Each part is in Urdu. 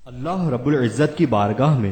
اللہ رب العزت کی بارگاہ میں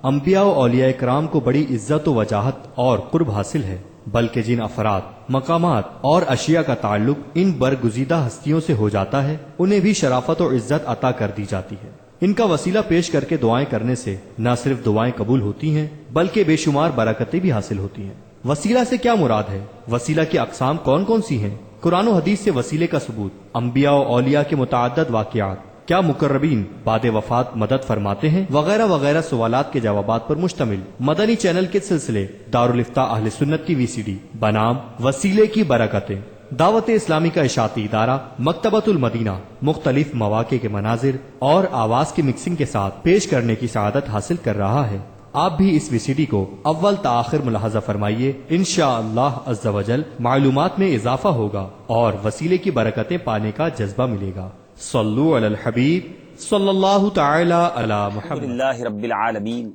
انبیاء و اولیاء کرام کو بڑی عزت و وجاہت اور قرب حاصل ہے، بلکہ جن افراد، مقامات اور اشیاء کا تعلق ان برگزیدہ ہستیوں سے ہو جاتا ہے انہیں بھی شرافت و عزت عطا کر دی جاتی ہے۔ ان کا وسیلہ پیش کر کے دعائیں کرنے سے نہ صرف دعائیں قبول ہوتی ہیں بلکہ بے شمار برکتیں بھی حاصل ہوتی ہیں۔ وسیلہ سے کیا مراد ہے؟ وسیلہ کی اقسام کون کون سی ہیں؟ قرآن و حدیث سے وسیلے کا ثبوت، انبیاء و اولیاء کے متعدد واقعات، کیا مقربین بعد وفات مدد فرماتے ہیں، وغیرہ وغیرہ سوالات کے جوابات پر مشتمل مدنی چینل کے سلسلے دارالفتہ اہل سنت کی VCD بنام وسیلے کی برکتیں، دعوت اسلامی کا اشاعتی ادارہ مکتبۃ المدینہ مختلف مواقع کے مناظر اور آواز کی مکسنگ کے ساتھ پیش کرنے کی سعادت حاصل کر رہا ہے۔ آپ بھی اس VCD کو اول تا آخر ملاحظہ فرمائیے، انشاءاللہ عز و جل معلومات میں اضافہ ہوگا اور وسیلے کی برکتیں پانے کا جذبہ ملے گا۔ صلو علی الحبیب صلی اللہ تعالی علی محمد۔ الحمدللہ رب العالمین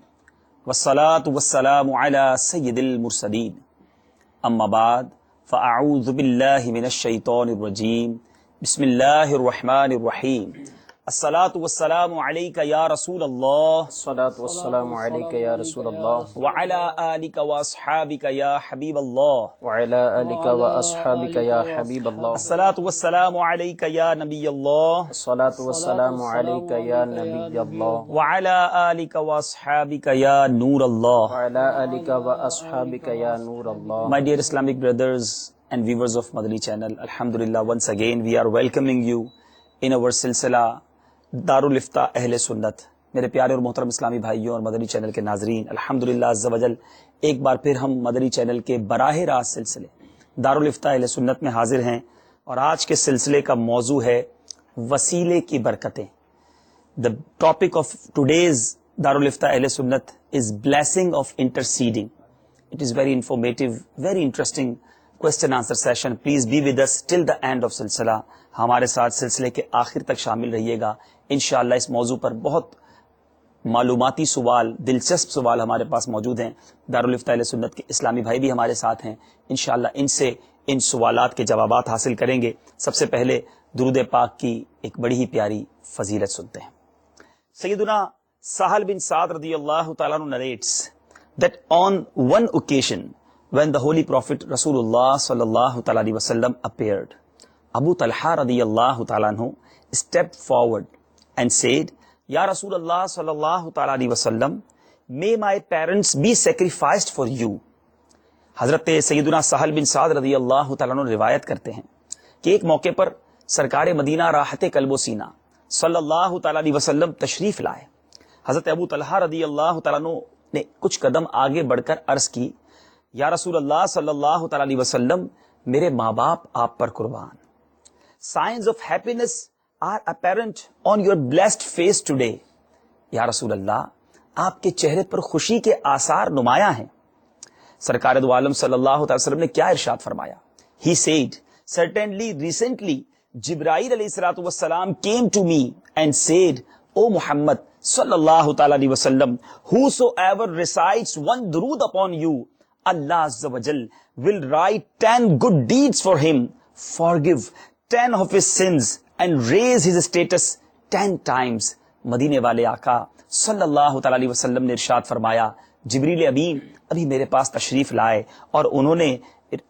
والصلاة والسلام علی سید المرسلین، اما بعد فاعوذ باللہ من الشیطان الرجیم، بسم اللہ الرحمن الرحیم۔ الصلاة والسلام علیک یا رسول اللہ، الصلاة والسلام علیک یا رسول اللہ، وعلی آلک واصحابک یا حبیب اللہ، وعلی آلک واصحابک یا حبیب اللہ، الصلاة والسلام علیک یا نبی اللہ، الصلاة والسلام علیک یا نبی اللہ، وعلی آلک واصحابک یا نور اللہ۔ وعلی آلک واصحابک یا نور اللہ۔ My dear Islamic brothers and viewers of Madani channel, Alhamdulillah, once again we are welcoming you in our silsila دارالفتہ اہل سنت۔ میرے پیارے اور محترم اسلامی بھائیوں اور مدنی چینل کے ناظرین، الحمدللہ عز و جل ایک بار پھر ہم مدنی چینل کے براہ راست سلسلے دارالفتہ اہل سنت میں حاضر ہیں، اور آج کے سلسلے کا موضوع ہے وسیلے کی برکتیں۔ The topic of today's دارالفتہ اہل سنت is blessing of interceding. It is very informative, very interesting question answer session. Please be with us till the end of سلسلہ۔ ہمارے ساتھ سلسلے کے آخر تک شامل رہیے گا۔ انشاءاللہ اس موضوع پر بہت معلوماتی سوال، دلچسپ سوال ہمارے پاس موجود ہیں۔ دارالفتہ اہل سنت کے اسلامی بھائی بھی ہمارے ساتھ ہیں، انشاءاللہ ان سے ان سوالات کے جوابات حاصل کریں گے۔ سب سے پہلے درود پاک کی ایک بڑی ہی پیاری فضیلت سنتے ہیں۔ سیدنا سہل بن سعد رضی اللہ تعالیٰ عنہ narrates that on one occasion when the holy prophet Rasulullah sallallahu ta'ala alaihi wasallam appeared, Abu Talha radiyallahu ta'ala anhu stepped forward and said, Ya Rasulullah sallallahu ta'ala alaihi wasallam, may my parents be sacrificed for you. حضرت سیدنا سہل بن سعد رضی اللہ تعالیٰ عنہ روایت کرتے ہیں کہ ایک موقع پر سرکار مدینہ راحت قلب و سینہ صلی اللہ تعالیٰ علیہ وسلم تشریف لائے۔ حضرت ابو طلحہ رضی اللہ تعالیٰ عنہ نے کچھ قدم آگے بڑھ کر عرض کی، یا رسول اللہ صلی اللہ تعالیٰ علیہ وسلم، میرے ماں باپ آپ پر قربان۔ Signs of happiness are apparent on your blessed face today. یا رسول اللہ، آپ کے چہرے پر خوشی کے آثار نمایاں ہیں۔ سرکار دو عالم صلی اللہ علیہ وسلم نے کیا ارشاد فرمایا؟ He said, certainly recently Jibreel alayhi salatu wassalam came to me and said, O Muhammad sallallahu ta'ala alayhi wasallam, whosoever recites one durood upon you, Allah azza wa jal will write 10 good deeds for him, forgive 10 of his sins and raise his status 10 times. مدینے والے آقا صلی اللہ تعالی علیہ وسلم نے ارشاد فرمایا، جبریل امین ابھی میرے پاس تشریف لائے اور انہوں نے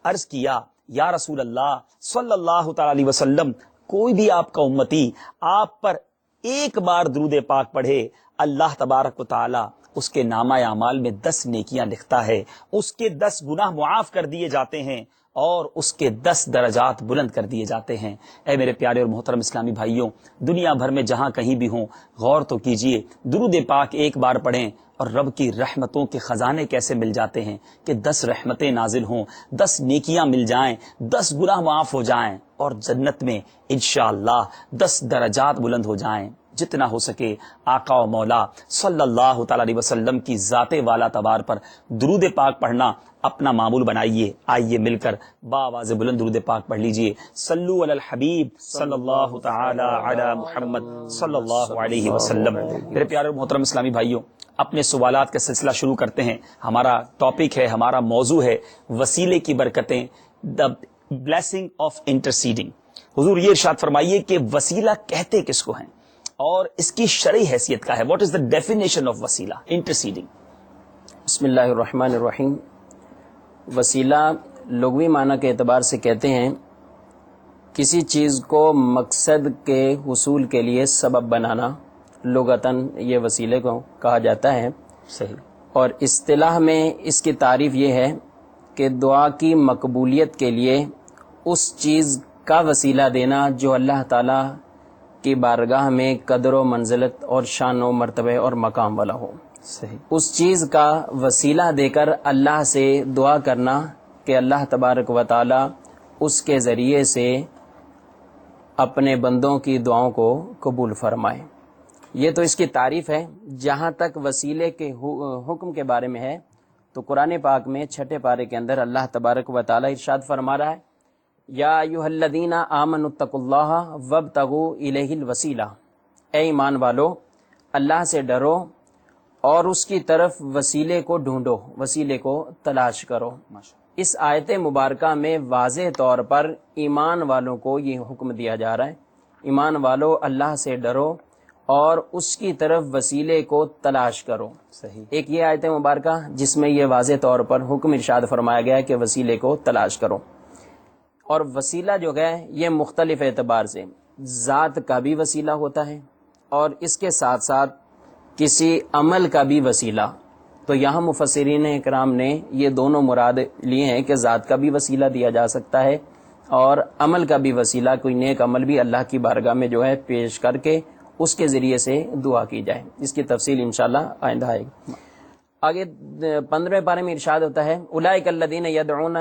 عرض کیا، یا رسول اللہ صلی اللہ تعالی علیہ وسلم، کوئی بھی آپ کا امتی آپ پر ایک بار درود پاک پڑھے، اللہ تبارک و تعالی اس کے نامہ اعمال میں 10 نیکیاں لکھتا ہے، اس کے 10 گناہ معاف کر دیے جاتے ہیں اور اس کے 10 درجات بلند کر دیے جاتے ہیں۔ اے میرے پیارے اور محترم اسلامی بھائیوں، دنیا بھر میں جہاں کہیں بھی ہوں، غور تو کیجئے، درود پاک ایک بار پڑھیں اور رب کی رحمتوں کے خزانے کیسے مل جاتے ہیں کہ 10 رحمتیں نازل ہوں، 10 نیکیاں مل جائیں، 10 گناہ معاف ہو جائیں اور جنت میں انشاءاللہ 10 درجات بلند ہو جائیں۔ جتنا ہو سکے آقا و مولا صلی اللہ تعالی علیہ وسلم کی ذات والا تبار پر درود پاک پڑھنا اپنا معمول بنائیے۔ آئیے مل کر باواز بلند درود پاک پڑھ لیجئے۔ صلو علی الحبیب صلی اللہ تعالی علی محمد صلی اللہ علیہ وسلم۔ میرے پیارے اور محترم اسلامی بھائیوں، اپنے سوالات کا سلسلہ شروع کرتے ہیں۔ ہمارا ٹاپک ہے، ہمارا موضوع ہے وسیلے کی برکتیں، the blessing of interceding۔ حضور یہ ارشاد فرمائیے کہ وسیلہ کہتے کس کو ہیں؟ اور اس کی شرعی حیثیت کا ہے. What is the definition of وسیلہ انٹرسیڈنگ؟ بسم اللہ الرحمن الرحیم. وسیلہ لغوی معنی کے اعتبار سے کہتے ہیں کسی چیز کو مقصد کے حصول کے لیے سبب بنانا. لغتاً یہ وسیلے کو کہا جاتا ہے. صحیح. اور اصطلاح میں اس کی تعریف یہ ہے کہ دعا کی مقبولیت کے لیے اس چیز کا وسیلہ دینا جو اللہ تعالیٰ کی بارگاہ میں قدر و منزلت اور شان و مرتبہ اور مقام والا ہو. صحیح. اس چیز کا وسیلہ دے کر اللہ سے دعا کرنا کہ اللہ تبارک و تعالی اس کے ذریعے سے اپنے بندوں کی دعاؤں کو قبول فرمائے. یہ تو اس کی تعریف ہے. جہاں تک وسیلے کے حکم کے بارے میں ہے تو قرآن پاک میں 6 پارے کے اندر اللہ تبارک و تعالی ارشاد فرما رہا ہے یا ایھا الذین آمنوا اتقوا اللہ وابتغوا الیہ الوسیلہ. اے ایمان والو اللہ سے ڈرو اور اس کی طرف وسیلے کو ڈھونڈو، وسیلے کو تلاش کرو. اس آیت مبارکہ میں واضح طور پر ایمان والوں کو یہ حکم دیا جا رہا ہے. ایمان والو اللہ سے ڈرو اور اس کی طرف وسیلے کو تلاش کرو. صحیح. ایک یہ آیت مبارکہ جس میں یہ واضح طور پر حکم ارشاد فرمایا گیا ہے کہ وسیلے کو تلاش کرو. اور وسیلہ جو ہے یہ مختلف اعتبار سے ذات کا بھی وسیلہ ہوتا ہے اور اس کے ساتھ ساتھ کسی عمل کا بھی وسیلہ. تو یہاں مفسرین اکرام نے یہ دونوں مراد لیے ہیں کہ ذات کا بھی وسیلہ دیا جا سکتا ہے اور عمل کا بھی وسیلہ، کوئی نیک عمل بھی اللہ کی بارگاہ میں جو ہے پیش کر کے اس کے ذریعے سے دعا کی جائے. اس کی تفصیل انشاءاللہ آئندہ آئے گی. آگے 15 پارے میں ارشاد ہوتا ہے اولئک الذین یدعون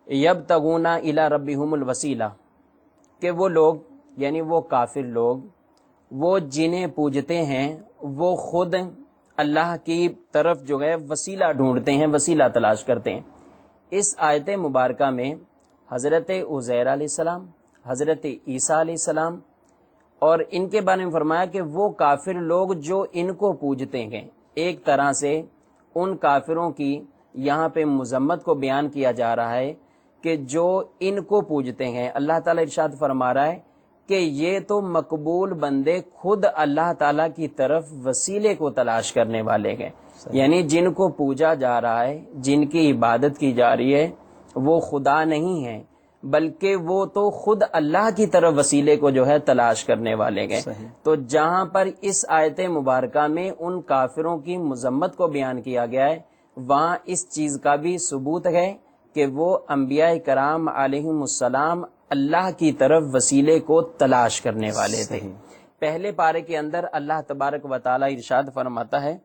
یبتغون الی ربہم الوسیلہ، کہ وہ لوگ یعنی وہ کافر لوگ وہ جنہیں پوجتے ہیں وہ خود اللہ کی طرف جو ہے وسیلہ ڈھونڈتے ہیں، وسیلہ تلاش کرتے ہیں. اس آیت مبارکہ میں حضرت عزیر علیہ السلام، حضرت عیسیٰ علیہ السلام اور ان کے بارے میں فرمایا کہ وہ کافر لوگ جو ان کو پوجتے ہیں. ایک طرح سے ان کافروں کی یہاں پہ مذمت کو بیان کیا جا رہا ہے کہ جو ان کو پوجتے ہیں. اللہ تعالیٰ ارشاد فرما رہا ہے کہ یہ تو مقبول بندے خود اللہ تعالیٰ کی طرف وسیلے کو تلاش کرنے والے ہیں. یعنی جن کو پوجا جا رہا ہے، جن کی عبادت کی جا رہی ہے، وہ خدا نہیں ہے بلکہ وہ تو خود اللہ کی طرف وسیلے کو جو ہے تلاش کرنے والے ہیں. تو جہاں پر اس آیت مبارکہ میں ان کافروں کی مذمت کو بیان کیا گیا ہے وہاں اس چیز کا بھی ثبوت ہے کہ وہ انبیاء کرام علیہم السلام اللہ کی طرف وسیلے کو تلاش کرنے والے تھے. پہلے پارے کے اندر اللہ تبارک و تعالی ارشاد فرماتا ہے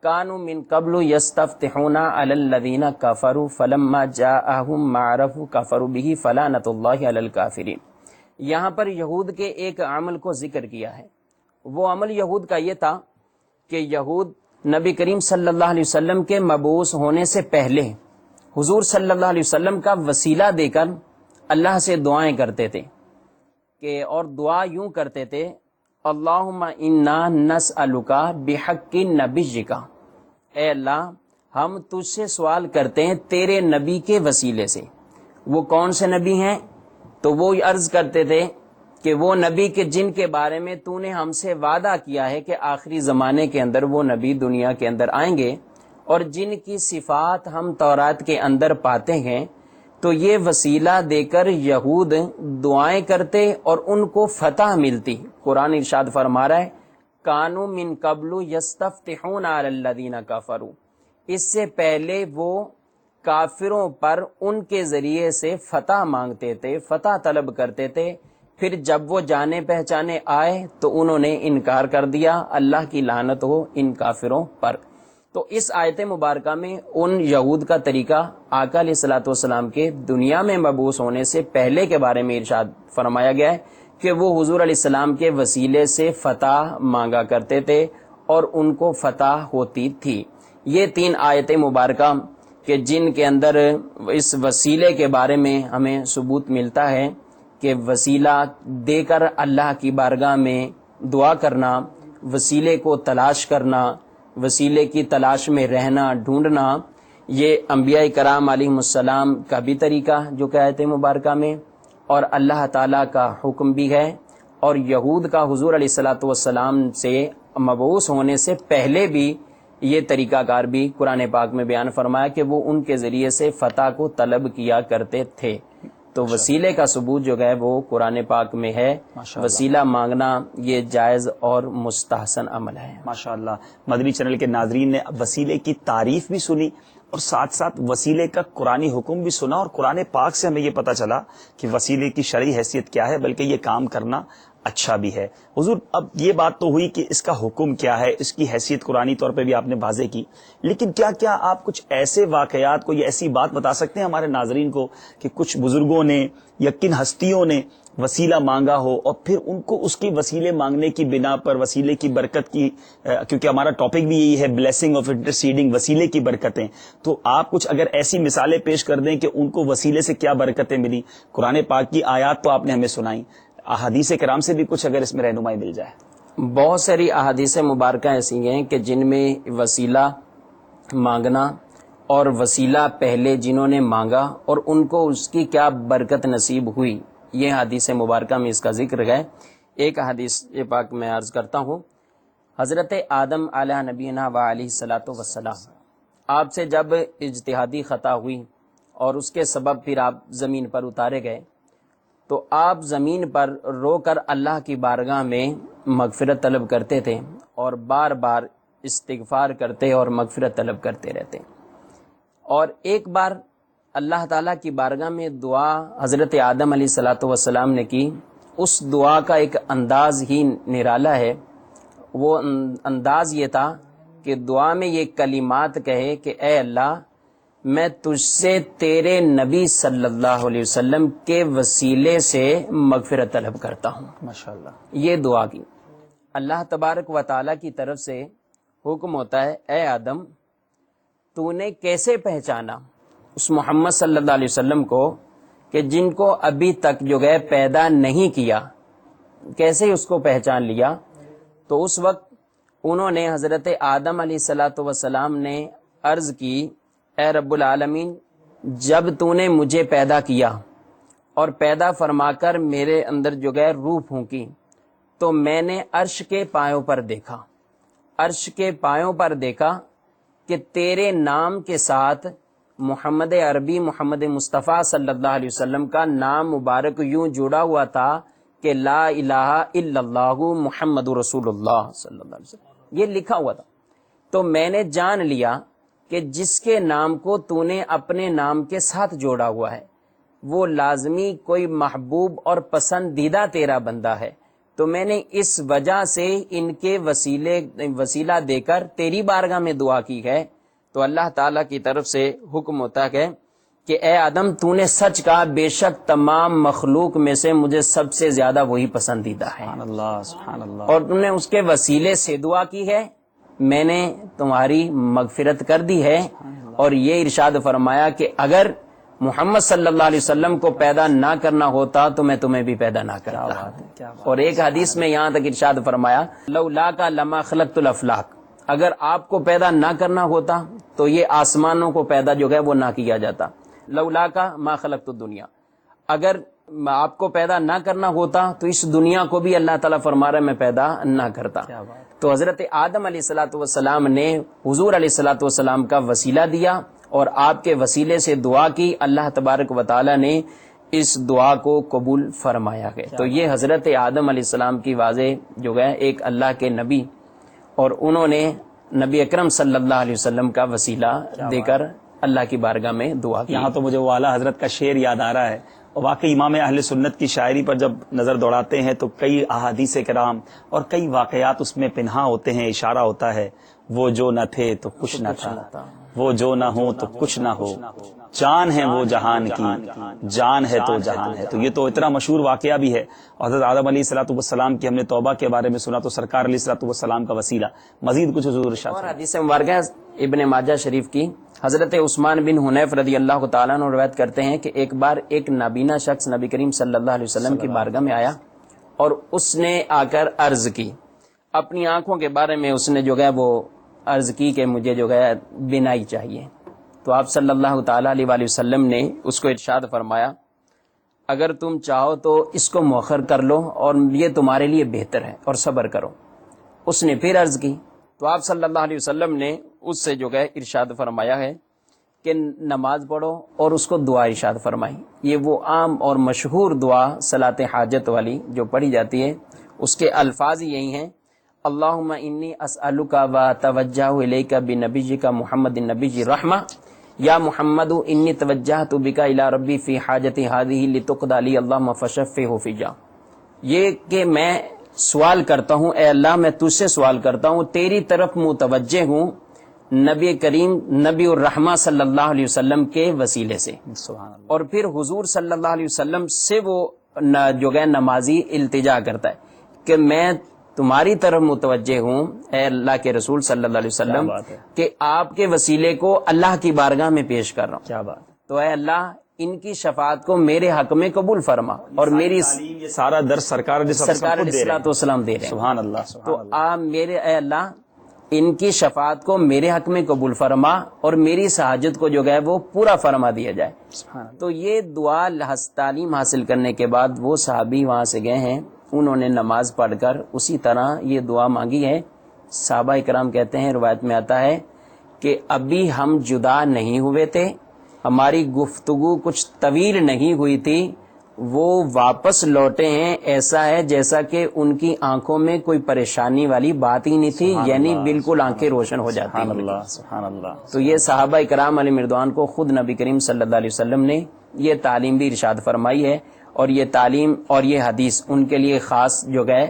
کانوا من قبل یستفتحون علی الذین کفروا فلما جاءہم ما عرفوا کفروا بہ فلعنۃ اللہ علی الکافرین. یہاں پر یہود کے ایک عمل کو ذکر کیا ہے. وہ عمل یہود کا یہ تھا کہ یہود نبی کریم صلی اللہ علیہ وسلم کے مبعوث ہونے سے پہلے حضور صلی اللہ علیہ وسلم کا وسیلہ دے کر اللہ سے دعائیں کرتے تھے کہ اور دعا یوں کرتے تھے اللہم انا نسألک بحق نبیک، اے اللہ ہم تجھ سے سوال کرتے ہیں تیرے نبی کے وسیلے سے. وہ کون سے نبی ہیں؟ تو وہ عرض کرتے تھے کہ وہ نبی کے جن کے بارے میں تو نے ہم سے وعدہ کیا ہے کہ آخری زمانے کے اندر وہ نبی دنیا کے اندر آئیں گے اور جن کی صفات ہم تورات کے اندر پاتے ہیں. تو یہ وسیلہ دے کر یہود دعائیں کرتے اور ان کو فتح ملتی. قرآن ارشاد فرما رہا ہے کانوا من قبل یستفتحون علی الذین کفروا، اس سے پہلے وہ کافروں پر ان کے ذریعے سے فتح مانگتے تھے، فتح طلب کرتے تھے. پھر جب وہ جانے پہچانے آئے تو انہوں نے انکار کر دیا. اللہ کی لعنت ہو ان کافروں پر. تو اس آیت مبارکہ میں ان یہود کا طریقہ آقا علیہ الصلوۃ والسلام کے دنیا میں مبعوث ہونے سے پہلے کے بارے میں ارشاد فرمایا گیا ہے کہ وہ حضور علیہ السلام کے وسیلے سے فتح مانگا کرتے تھے اور ان کو فتح ہوتی تھی. یہ 3 آیت مبارکہ کہ جن کے اندر اس وسیلے کے بارے میں ہمیں ثبوت ملتا ہے کہ وسیلہ دے کر اللہ کی بارگاہ میں دعا کرنا، وسیلے کو تلاش کرنا، وسیلے کی تلاش میں رہنا، ڈھونڈنا، یہ انبیاء کرام علیہم السلام کا بھی طریقہ جو کہ آیت مبارکہ میں اور اللہ تعالیٰ کا حکم بھی ہے اور یہود کا حضور علیہ الصلوۃ والسلام سے مبعوث ہونے سے پہلے بھی یہ طریقہ کار بھی قرآن پاک میں بیان فرمایا کہ وہ ان کے ذریعے سے فتح کو طلب کیا کرتے تھے. تو وسیلے کا ثبوت جو ہے وہ قرآن پاک میں ہے. وسیلہ مانگنا یہ جائز اور مستحسن عمل ہے. ماشاءاللہ. مدنی چینل کے ناظرین نے وسیلے کی تعریف بھی سنی اور ساتھ ساتھ وسیلے کا قرآنی حکم بھی سنا، اور قرآن پاک سے ہمیں یہ پتہ چلا کہ وسیلے کی شرعی حیثیت کیا ہے، بلکہ یہ کام کرنا اچھا بھی ہے. حضور، اب یہ بات تو ہوئی کہ اس کا حکم کیا ہے، اس کی حیثیت قرآنی طور پہ بھی آپ نے واضح کی، لیکن کیا آپ کچھ ایسے واقعات کو یا ایسی بات بتا سکتے ہیں ہمارے ناظرین کو کہ کچھ بزرگوں نے یا کن ہستیوں نے وسیلہ مانگا ہو اور پھر ان کو اس کی وسیلے مانگنے کی بنا پر وسیلے کی برکت کی، کیونکہ ہمارا ٹاپک بھی یہی ہے بلیسنگ آف انٹرسیڈنگ، وسیلے کی برکتیں، تو آپ کچھ اگر ایسی مثالیں پیش کر دیں کہ ان کو وسیلے سے کیا برکتیں ملی. قرآن پاک کی آیات تو آپ نے ہمیں سنائی، احادیث کرام سے بھی کچھ اگر اس میں رہنمائی مل جائے. بہت ساری احادیث مبارکہ ایسی ہیں کہ جن میں وسیلہ مانگنا اور وسیلہ پہلے جنہوں نے مانگا اور ان کو اس کی کیا برکت نصیب ہوئی، یہ حدیث مبارکہ میں اس کا ذکر ہے. ایک حدیث پاک میں عرض کرتا ہوں. حضرت آدم علیہ نبینا و علیہ الصلوۃ والسلام، آپ سے جب اجتہادی خطا ہوئی اور اس کے سبب پھر آپ زمین پر اتارے گئے، تو آپ زمین پر رو کر اللہ کی بارگاہ میں مغفرت طلب کرتے تھے اور بار بار استغفار کرتے اور مغفرت طلب کرتے رہتے. اور ایک بار اللہ تعالیٰ کی بارگاہ میں دعا حضرت آدم علیہ الصلوۃ والسلام نے کی. اس دعا کا ایک انداز ہی نرالا ہے. وہ انداز یہ تھا کہ دعا میں یہ کلمات کہے کہ اے اللہ، میں تجھ سے تیرے نبی صلی اللہ علیہ وسلم کے وسیلے سے مغفرت طلب کرتا ہوں. ماشاءاللہ. یہ دعا کی. اللہ تبارک و تعالیٰ کی طرف سے حکم ہوتا ہے، اے آدم، تو نے کیسے پہچانا اس محمد صلی اللہ علیہ وسلم کو کہ جن کو ابھی تک جو ہے پیدا نہیں کیا، کیسے اس کو پہچان لیا؟ تو اس وقت انہوں نے حضرت آدم علیہ الصلوۃ والسلام نے عرض کی، اے رب العالمین، جب تو نے مجھے پیدا کیا اور پیدا فرما کر میرے اندر جو ہے روح پھونکی، تو میں نے عرش کے پایوں پر دیکھا، عرش کے پایوں پر دیکھا کہ تیرے نام کے ساتھ محمد عربی محمد مصطفیٰ صلی اللہ علیہ وسلم کا نام مبارک یوں جڑا ہوا تھا کہ لا الہ الا اللہ محمد رسول اللہ صلی اللہ علیہ وسلم، یہ لکھا ہوا تھا. تو میں نے جان لیا کہ جس کے نام کو تو نے اپنے نام کے ساتھ جوڑا ہوا ہے وہ لازمی کوئی محبوب اور پسندیدہ تیرا بندہ ہے. تو میں نے اس وجہ سے ان کے وسیلہ دے کر تیری بارگاہ میں دعا کی ہے. تو اللہ تعالیٰ کی طرف سے حکم ہوتا ہے کہ اے آدم، تو نے سچ کہا، بے شک تمام مخلوق میں سے مجھے سب سے زیادہ وہی پسندیدہ ہے. سبحان اللہ، سبحان اللہ. اور تم نے اس کے وسیلے سے دعا کی ہے، میں نے تمہاری مغفرت کر دی ہے. اور یہ ارشاد فرمایا کہ اگر محمد صلی اللہ علیہ وسلم کو پیدا نہ کرنا ہوتا تو میں تمہیں بھی پیدا نہ کرتا. اور ایک حدیث میں یہاں تک ارشاد فرمایا، لولا کا لما خلقت الافلاق، اگر آپ کو پیدا نہ کرنا ہوتا تو یہ آسمانوں کو پیدا جو ہے وہ نہ کیا جاتا. لولا کا ما خلقت الدنیا، اگر آپ کو پیدا نہ کرنا ہوتا تو اس دنیا کو بھی اللہ تعالیٰ فرما رہا ہے میں پیدا نہ کرتا. تو حضرت آدم علیہ الصلوۃ والسلام نے حضور علیہ الصلوۃ والسلام کا وسیلہ دیا اور آپ کے وسیلے سے دعا کی. اللہ تبارک و تعالیٰ نے اس دعا کو قبول فرمایا ہے. تو یہ حضرت آدم علیہ السلام کی واضح جو ہے ایک اللہ کے نبی، اور انہوں نے نبی اکرم صلی اللہ علیہ وسلم کا وسیلہ دے کر اللہ کی بارگاہ میں دعا کی. یہاں تو مجھے وہ اعلیٰ حضرت کا شعر یاد آ رہا ہے. اور واقعی امام اہل سنت کی شاعری پر جب نظر دوڑاتے ہیں تو کئی احادیث کرام اور کئی واقعات اس میں پنہاں ہوتے ہیں. اشارہ ہوتا ہے، وہ جو نہ تھے تو کچھ نہ تھا، وہ جو نہ ہو تو کچھ نہ ہو، جان ہے وہ جہان کی، جان ہے تو جہان ہے. تو یہ تو اتنا مشہور واقعہ بھی ہے. حضرت آدم علیہ الصلوۃ والسلام کی ہم نے توبہ کے بارے میں سنا تو سرکار علیہ الصلوۃ والسلام کا وسیلہ. مزید کچھ حضور ارشاد. اور حدیث مبارکہ ابن ماجہ شریف کی، حضرت عثمان بن حنیف رضی اللہ تعالیٰ عنہ روایت کرتے ہیں کہ ایک بار ایک نابینا شخص نبی کریم صلی اللہ علیہ وسلم کی بارگاہ میں آیا اور اس نے آ کر عرض کی، اپنی آنکھوں کے بارے میں اس نے جو ہے وہ عرض کی کہ مجھے جو ہے بینائی چاہیے. تو آپ صلی اللہ تعالیٰ علیہ وسلم نے اس کو ارشاد فرمایا، اگر تم چاہو تو اس کو مؤخر کر لو اور یہ تمہارے لیے بہتر ہے اور صبر کرو۔ اس نے پھر عرض کی تو آپ صلی اللہ علیہ وسلم نے اس سے جو ہے ارشاد فرمایا ہے کہ نماز پڑھو اور اس کو دعا ارشاد فرمائی۔ یہ وہ عام اور مشہور دعا صلاۃ حاجت والی جو پڑھی جاتی ہے، اس کے الفاظ یہی ہیں: اللہم انی اسألک و توجہ الیک بنبیک محمد النبی رحمہ، یا محمد انی توجہت بک الی ربی فی حاجتی ہذہ لتقضی لی اللہم فشفعہ فیہ۔ یہ کہ میں سوال کرتا ہوں، اے اللہ میں تجھ سے سوال کرتا ہوں، تیری طرف متوجہ ہوں نبی کریم نبی الرحمہ صلی اللہ علیہ وسلم کے وسیلے سے۔ سبحان اللہ۔ اور پھر حضور صلی اللہ علیہ وسلم سے وہ جو ہے نمازی التجا کرتا ہے کہ میں تمہاری طرف متوجہ ہوں اے اللہ کے رسول صلی اللہ علیہ وسلم کیا بات ہے۔ کہ آپ کے وسیلے کو اللہ کی بارگاہ میں پیش کر رہا ہوں، کیا بات ہے۔ تو اے اللہ ان کی شفاعت کو میرے حق میں قبول فرما، اور میری یہ سارا درس سرکار علیہ الصلوۃ سرکار والسلام خود دے رہے علیہ والسلام دے رہے ہیں۔ سبحان اللہ، سبحان تو اللہ۔ آپ میرے اے اللہ ان کی شفاعت کو میرے حق میں قبول فرما اور میری حاجت کو جو ہے وہ پورا فرما دیا جائے۔ سبحان اللہ۔ تو یہ دعا تعلیم حاصل کرنے کے بعد وہ صحابی وہاں سے گئے ہیں، انہوں نے نماز پڑھ کر اسی طرح یہ دعا مانگی ہے۔ صحابہ کرام کہتے ہیں، روایت میں آتا ہے کہ ابھی ہم جدا نہیں ہوئے تھے، ہماری گفتگو کچھ طویل نہیں ہوئی تھی، وہ واپس لوٹے ہیں، ایسا ہے جیسا کہ ان کی آنکھوں میں کوئی پریشانی والی بات ہی نہیں تھی، یعنی بالکل آنکھیں روشن ہو جاتی سبحان ہیں۔ اللہ، سبحان اللہ۔ تو یہ صحابہ کرام علیہ مردوان کو خود نبی کریم صلی اللہ علیہ وسلم نے یہ تعلیم بھی ارشاد فرمائی ہے، اور یہ تعلیم اور یہ حدیث ان کے لیے خاص جو ہے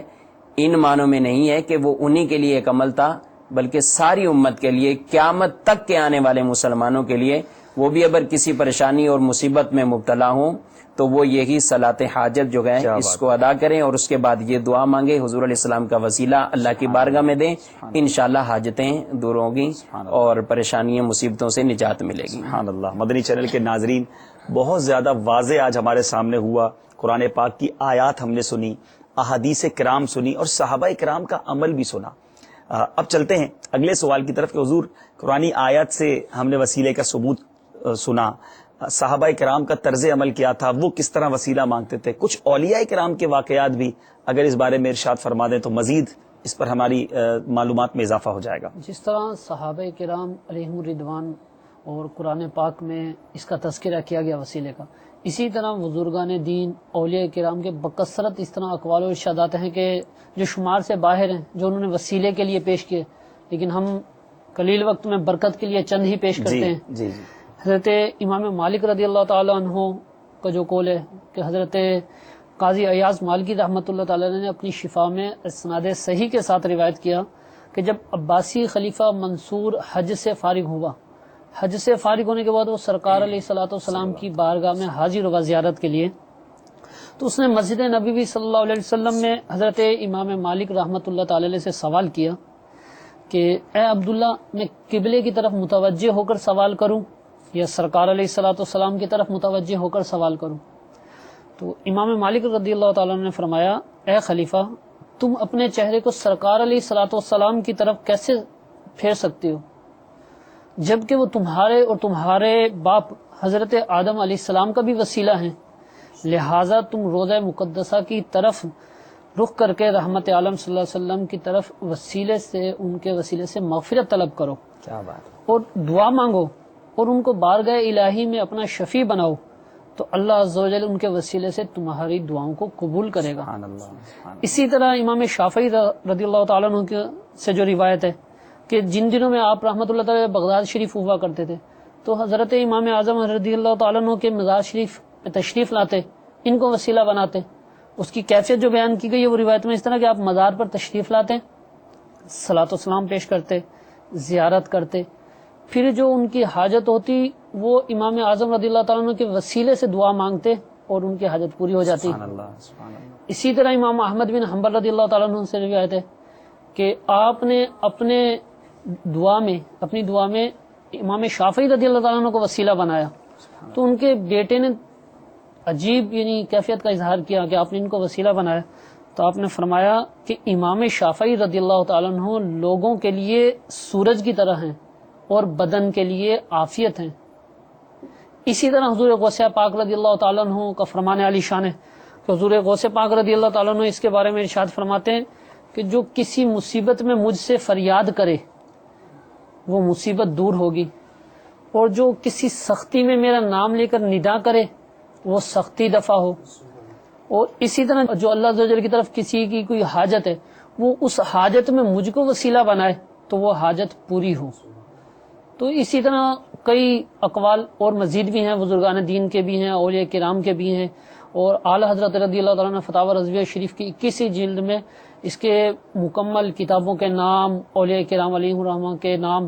ان معنوں میں نہیں ہے کہ وہ انہی کے لیے ایک عمل تھا، بلکہ ساری امت کے لیے، قیامت تک کے آنے والے مسلمانوں کے لیے، وہ بھی اگر کسی پریشانی اور مصیبت میں مبتلا ہوں تو وہ یہی صلاۃ حاجت جو ہے اس کو ادا کریں، اور اس کے بعد یہ دعا مانگے، حضور علیہ السلام کا وسیلہ اللہ کی بارگاہ میں دیں، انشاءاللہ حاجتیں دور ہوں گی اور پریشانیاں مصیبتوں سے نجات ملے گی۔ سبحان اللہ۔ مدنی چینل کے ناظرین، بہت زیادہ واضح آج ہمارے سامنے ہوا، قرآن پاک کی آیات ہم نے سنی، احادیث کرام سنی، اور صحابہ کرام کا عمل بھی سنا۔ اب چلتے ہیں اگلے سوال کی طرف کہ حضور قرآنی آیات سے ہم نے وسیلے کا ثبوت سنا، صحابہ کرام کا طرز عمل کیا تھا، وہ کس طرح وسیلہ مانگتے تھے، کچھ اولیاء کرام کے واقعات بھی اگر اس بارے میں ارشاد فرما دیں تو مزید اس پر ہماری معلومات میں اضافہ ہو جائے گا۔ جس طرح صحابہ کرام علیہم الرضوان اور قرآن پاک میں اس کا تذکرہ کیا گیا وسیلے کا، اسی طرح بزرگان دین اولیاء کرام کے بکثرت اس طرح اقوال و ارشادات ہیں کہ جو شمار سے باہر ہیں، جو انہوں نے وسیلے کے لیے پیش کیے، لیکن ہم قلیل وقت میں برکت کے لیے چند ہی پیش کرتے ہیں۔ جی جی۔ حضرت امام مالک رضی اللہ تعالیٰ عنہ کا جو قول ہے کہ حضرت قاضی ایاز مالکی رحمۃ اللہ تعالیٰ نے اپنی شفا میں اسناد صحیح کے ساتھ روایت کیا کہ جب عباسی خلیفہ منصور حج سے فارغ ہوا، حج سے فارغ ہونے کے بعد وہ سرکار علیہ الصلوۃ والسلام کی بارگاہ میں حاضر ہوا زیارت کے لیے، تو اس نے مسجد نبوی صلی اللہ علیہ وسلم میں حضرت امام مالک رحمۃ اللہ تعالی علیہ سے سوال کیا کہ اے عبداللہ، میں قبلے کی طرف متوجہ ہو کر سوال کروں یا سرکار علیہ الصلوۃ والسلام کی طرف متوجہ ہو کر سوال کروں؟ تو امام مالک رضی اللہ تعالیٰ نے فرمایا، اے خلیفہ، تم اپنے چہرے کو سرکار علیہ الصلوۃ والسلام کی طرف کیسے پھیر سکتے ہو جبکہ وہ تمہارے اور تمہارے باپ حضرت آدم علیہ السلام کا بھی وسیلہ ہیں؟ لہٰذا تم روضہ مقدسہ کی طرف رخ کر کے رحمت عالم صلی اللہ علیہ وسلم کی طرف وسیلے سے، ان کے وسیلے سے مغفرت طلب کرو، کیا بات۔ اور دعا مانگو، اور ان کو بارگاہ الہی میں اپنا شفیع بناؤ، تو اللہ عز و جل ان کے وسیلے سے تمہاری دعاؤں کو قبول کرے گا۔ سبحان اللہ، سبحان اللہ۔ اسی طرح امام شافعی رضی اللہ تعالیٰ عنہ سے جو روایت ہے کہ جن دنوں میں آپ رحمۃ اللہ تعالیٰ بغداد شریف ہوا کرتے تھے تو حضرت امام اعظم رضی اللہ تعالیٰ عنہ کے مزار شریف پہ تشریف لاتے، ان کو وسیلہ بناتے۔ اس کی کیفیت جو بیان کی گئی ہے وہ روایت میں اس طرح کہ آپ مزار پر تشریف لاتے، صلاۃ و سلام پیش کرتے، زیارت کرتے، پھر جو ان کی حاجت ہوتی وہ امام اعظم رضی اللہ تعالیٰ عنہ کے وسیلے سے دعا مانگتے اور ان کی حاجت پوری ہو جاتی۔ سبحان اللہ، سبحان اللہ۔ اسی طرح امام احمد بن حنبل رضی اللہ تعالیٰ عنہ سے روایت ہے کہ آپ نے اپنی دعا میں امام شافعی رضی اللہ تعالیٰ عنہ کو وسیلہ بنایا، تو ان کے بیٹے نے عجیب یعنی کیفیت کا اظہار کیا کہ آپ نے ان کو وسیلہ بنایا، تو آپ نے فرمایا کہ امام شافعی رضی اللہ تعالیٰ عنہ لوگوں کے لیے سورج کی طرح ہیں اور بدن کے لیے عافیت ہیں، اسی طرح حضور غوث پاک رضی اللہ تعالیٰ عنہ کا فرمان علی شان ہے کہ حضور غوث پاک رضی اللہ تعالیٰ عنہ اس کے بارے میں ارشاد فرماتے ہیں کہ جو کسی مصیبت میں مجھ سے فریاد کرے وہ مصیبت دور ہوگی، اور جو کسی سختی میں میرا نام لے کر ندا کرے وہ سختی دفع ہو، اور اسی طرح جو اللہ عز و جل کی طرف کسی کی کوئی حاجت ہے وہ اس حاجت میں مجھ کو وسیلہ بنائے تو وہ حاجت پوری ہو۔ تو اسی طرح کئی اقوال اور مزید بھی ہیں، بزرگان دین کے بھی ہیں، اولیاء کرام کے بھی ہیں، اور اعلی حضرت رضی اللہ تعالیٰ نے فتاوی رضویہ شریف کی 21 جلد میں اس کے مکمل کتابوں کے نام، اولیاء کرام علیہم الرحمہ کے نام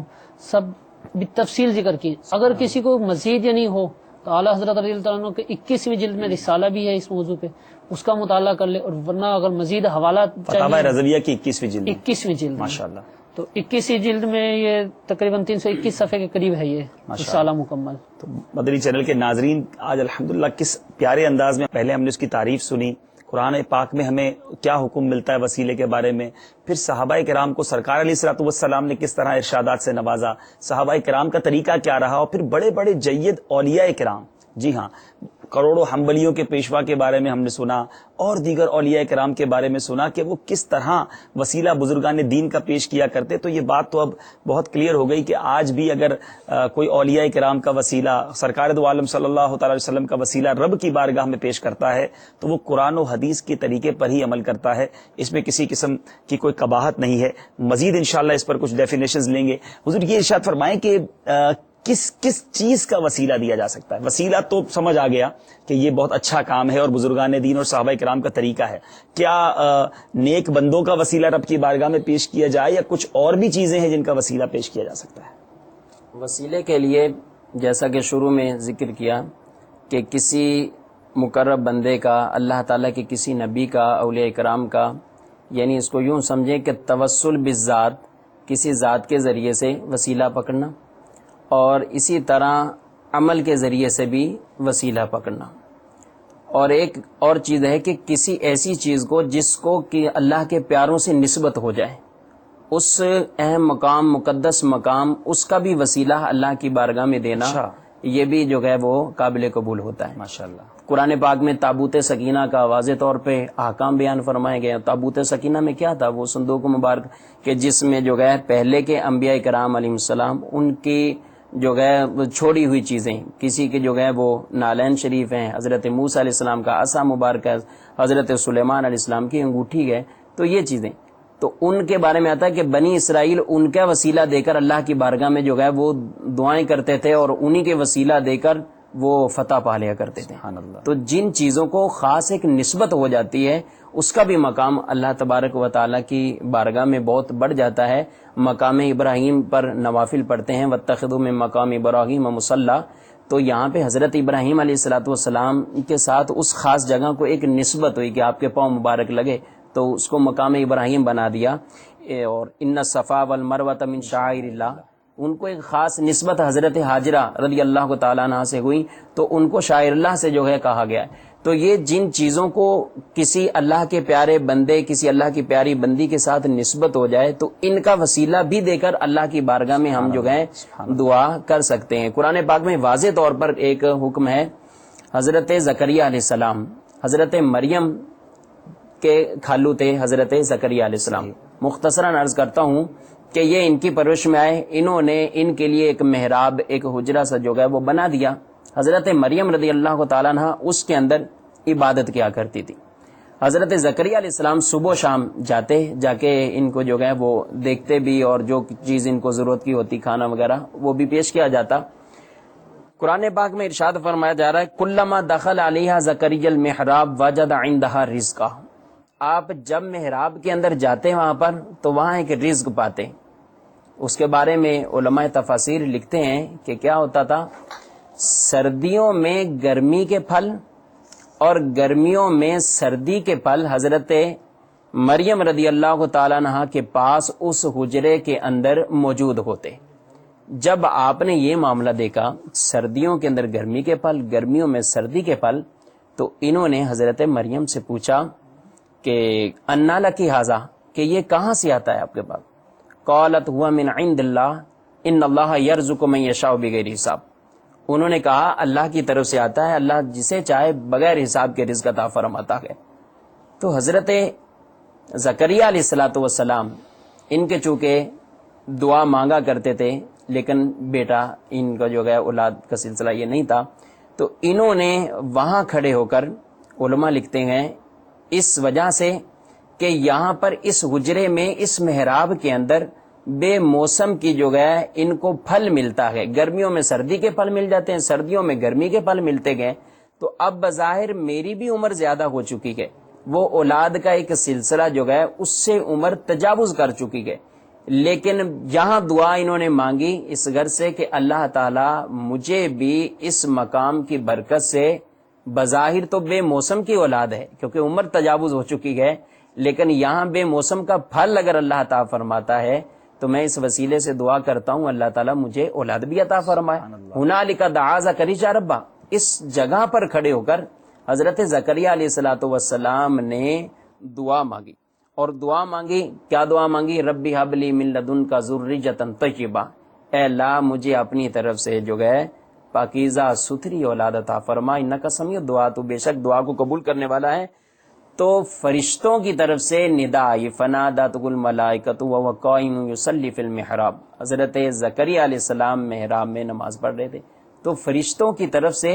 سب بالتفصیل ذکر کیے۔ اگر کسی کو مزید نہیں ہو تو اعلی حضرت رضی اللہ تعالیٰ کے 21ویں جلد میں رسالہ بھی ہے اس موضوع پہ، اس کا مطالعہ کر لے، اور ورنہ اگر مزید حوالہ فتاوی رضویہ کی 21ویں جلد 21ویں جلد ماشاءاللہ، تو 21ویں جلد میں یہ تقریباً 321 صفحے کے قریب ہے یہ رسالہ مکمل۔ تو مدنی چینل کے ناظرین، آج الحمدللہ کس پیارے انداز میں پہلے ہم نے اس کی تعریف سنی، قرآن پاک میں ہمیں کیا حکم ملتا ہے وسیلے کے بارے میں، پھر صحابہ کرام کو سرکار علیہ الصلوۃ والسلام نے کس طرح ارشادات سے نوازا، صحابہ کرام کا طریقہ کیا رہا، اور پھر بڑے بڑے جید اولیاء کرام، جی ہاں، کروڑوں حنبلیوں کے پیشوا کے بارے میں ہم نے سنا، اور دیگر اولیاء کرام کے بارے میں سنا کہ وہ کس طرح وسیلہ بزرگان دین کا پیش کیا کرتے۔ تو یہ بات تو اب بہت کلیئر ہو گئی کہ آج بھی اگر کوئی اولیاء کرام کا وسیلہ، سرکار دو عالم صلی اللہ تعالی علیہ وسلم کا وسیلہ رب کی بارگاہ میں پیش کرتا ہے تو وہ قرآن و حدیث کے طریقے پر ہی عمل کرتا ہے، اس میں کسی قسم کی کوئی قباحت نہیں ہے۔ مزید انشاءاللہ اس پر کچھ ڈیفینیشنز لیں گے۔ حضور یہ ارشاد فرمائیں کہ کس چیز کا وسیلہ دیا جا سکتا ہے؟ وسیلہ تو سمجھ آ گیا کہ یہ بہت اچھا کام ہے اور بزرگان دین اور صحابہ کرام کا طریقہ ہے، کیا نیک بندوں کا وسیلہ رب کی بارگاہ میں پیش کیا جائے یا کچھ اور بھی چیزیں ہیں جن کا وسیلہ پیش کیا جا سکتا ہے؟ وسیلے کے لیے جیسا کہ شروع میں ذکر کیا کہ کسی مقرب بندے کا، اللہ تعالیٰ کے کسی نبی کا، اولیاء کرام کا، یعنی اس کو یوں سمجھیں کہ توسل بالذات، کسی ذات کے ذریعے سے وسیلہ پکڑنا، اور اسی طرح عمل کے ذریعے سے بھی وسیلہ پکڑنا، اور ایک اور چیز ہے کہ کسی ایسی چیز کو جس کو کہ اللہ کے پیاروں سے نسبت ہو جائے، اس اہم مقام، مقدس مقام، اس کا بھی وسیلہ اللہ کی بارگاہ میں دینا، یہ بھی جو ہے وہ قابل قبول ہوتا ہے۔ ماشاءاللہ، قرآن پاک میں تابوت سکینہ کا واضح طور پہ احکام بیان فرمائے گئے۔ تابوت سکینہ میں کیا تھا؟ وہ صندوق مبارک کہ جس میں جو ہے پہلے کے انبیاء کرام علیہ السلام ان کی جو ہے چھوڑی ہوئی چیزیں، کسی کے جو ہے وہ نالین شریف ہیں، حضرت موسیٰ علیہ السلام کا عصا مبارک ہے، حضرت سلیمان علیہ السلام کی انگوٹھی ہے، تو یہ چیزیں تو ان کے بارے میں آتا ہے کہ بنی اسرائیل ان کا وسیلہ دے کر اللہ کی بارگاہ میں جو ہے وہ دعائیں کرتے تھے، اور انہی کے وسیلہ دے کر وہ فتح پا لیا کرتے تھے۔ تو جن چیزوں کو خاص ایک نسبت ہو جاتی ہے اس کا بھی مقام اللہ تبارک و تعالیٰ کی بارگاہ میں بہت بڑھ جاتا ہے۔ مقام ابراہیم پر نوافل پڑھتے ہیں، واتخذوا من مقام ابراہیم مصلی، تو یہاں پہ حضرت ابراہیم علیہ الصلوۃ والسلام کے ساتھ اس خاص جگہ کو ایک نسبت ہوئی کہ آپ کے پاؤں مبارک لگے، تو اس کو مقام ابراہیم بنا دیا۔ اور ان الصفا والمروۃ من شعائر اللہ، ان کو ایک خاص نسبت حضرت حاجرہ رضی اللہ تعالیٰ عنہ سے ہوئی، تو ان کو شاعر اللہ سے جو ہے کہا گیا ہے۔ تو یہ جن چیزوں کو کسی اللہ کے پیارے بندے، کسی اللہ کی پیاری بندی کے ساتھ نسبت ہو جائے تو ان کا وسیلہ بھی دے کر اللہ کی بارگاہ میں ہم جو ہے دعا کر سکتے ہیں۔ قرآن پاک میں واضح طور پر ایک حکم ہے۔ حضرت زکریہ علیہ السلام، حضرت مریم کے کھالو تھے حضرت زکریہ علیہ السلام، مختصراً عرض کرتا ہوں کہ یہ ان کی پرورش میں آئے، انہوں نے ان کے لیے ایک محراب، ایک حجرہ سا جو ہے وہ بنا دیا۔ حضرت مریم رضی اللہ تعالیٰ عنہ اس کے اندر عبادت کیا کرتی تھی۔ حضرت زکریہ علیہ السلام صبح و شام جا کے ان کو جو ہے وہ دیکھتے بھی، اور جو چیز ان کو ضرورت کی ہوتی کھانا وغیرہ وہ بھی پیش کیا جاتا۔ قرآن پاک میں ارشاد فرمایا جا رہا ہے کلما دخل علیہا زکریا المحراب وجد عندہا رزقا، آپ جب محراب کے اندر جاتے ہیں وہاں پر تو وہاں ایک رزق پاتے۔ اس کے بارے میں علماء تفاسیر لکھتے ہیں کہ کیا ہوتا تھا، سردیوں میں گرمی کے پھل اور گرمیوں میں سردی کے پھل حضرت مریم رضی اللہ تعالیٰ عنہ کے پاس اس حجرے کے اندر موجود ہوتے۔ جب آپ نے یہ معاملہ دیکھا، سردیوں کے اندر گرمی کے پھل، گرمیوں میں سردی کے پھل، تو انہوں نے حضرت مریم سے پوچھا کہ انا لکی ھذا، کہ یہ کہاں سے آتا ہے آپ کے پاس؟ قالت ہوا من عند اللہ ان اللہ یرزق من یشاء بغیر حساب، انہوں نے کہا اللہ کی طرف سے آتا ہے، اللہ جسے چاہے بغیر حساب کے رزق عطا فرماتا ہے۔ تو حضرت زکریہ علیہ الصلوۃ والسلام ان کے چونکہ دعا مانگا کرتے تھے لیکن بیٹا ان کا جو ہے اولاد کا سلسلہ یہ نہیں تھا، تو انہوں نے وہاں کھڑے ہو کر، علماء لکھتے ہیں اس وجہ سے کہ یہاں پر اس حجرے میں اس محراب کے اندر بے موسم کی جو ہے ان کو پھل ملتا ہے، گرمیوں میں سردی کے پھل مل جاتے ہیں، سردیوں میں گرمی کے پھل ملتے گئے، تو اب بظاہر میری بھی عمر زیادہ ہو چکی ہے، وہ اولاد کا ایک سلسلہ جو ہے اس سے عمر تجاوز کر چکی ہے، لیکن یہاں دعا انہوں نے مانگی اس گھر سے کہ اللہ تعالی مجھے بھی اس مقام کی برکت سے، بظاہر تو بے موسم کی اولاد ہے کیونکہ عمر تجاوز ہو چکی ہے، لیکن یہاں بے موسم کا پھل اگر اللہ عطا فرماتا ہے تو میں اس وسیلے سے دعا کرتا ہوں اللہ تعالیٰ مجھے اولاد بھی عطا فرمائے۔ ہنالک دعا زکریا ربا، اس جگہ پر کھڑے ہو کر حضرت زکریا علیہ الصلوۃ والسلام نے دعا مانگی، اور دعا مانگی کیا؟ دعا مانگی ربی حب لی من لدنک ذریۃ طیبہ، اے اللہ مجھے اپنی طرف سے جو ہے پاکیزہ ستھری اولاد عطا فرما، انک سمیع الدعاء، تو بے شک دعا کو قبول کرنے والا ہے۔ تو فرشتوں کی طرف سے ندا آئی، فنادت الملائکۃ وهو قائم یصلی فی المحراب، حضرت زکریا علیہ السلام محراب میں نماز پڑھ رہے تھے، تو فرشتوں کی طرف سے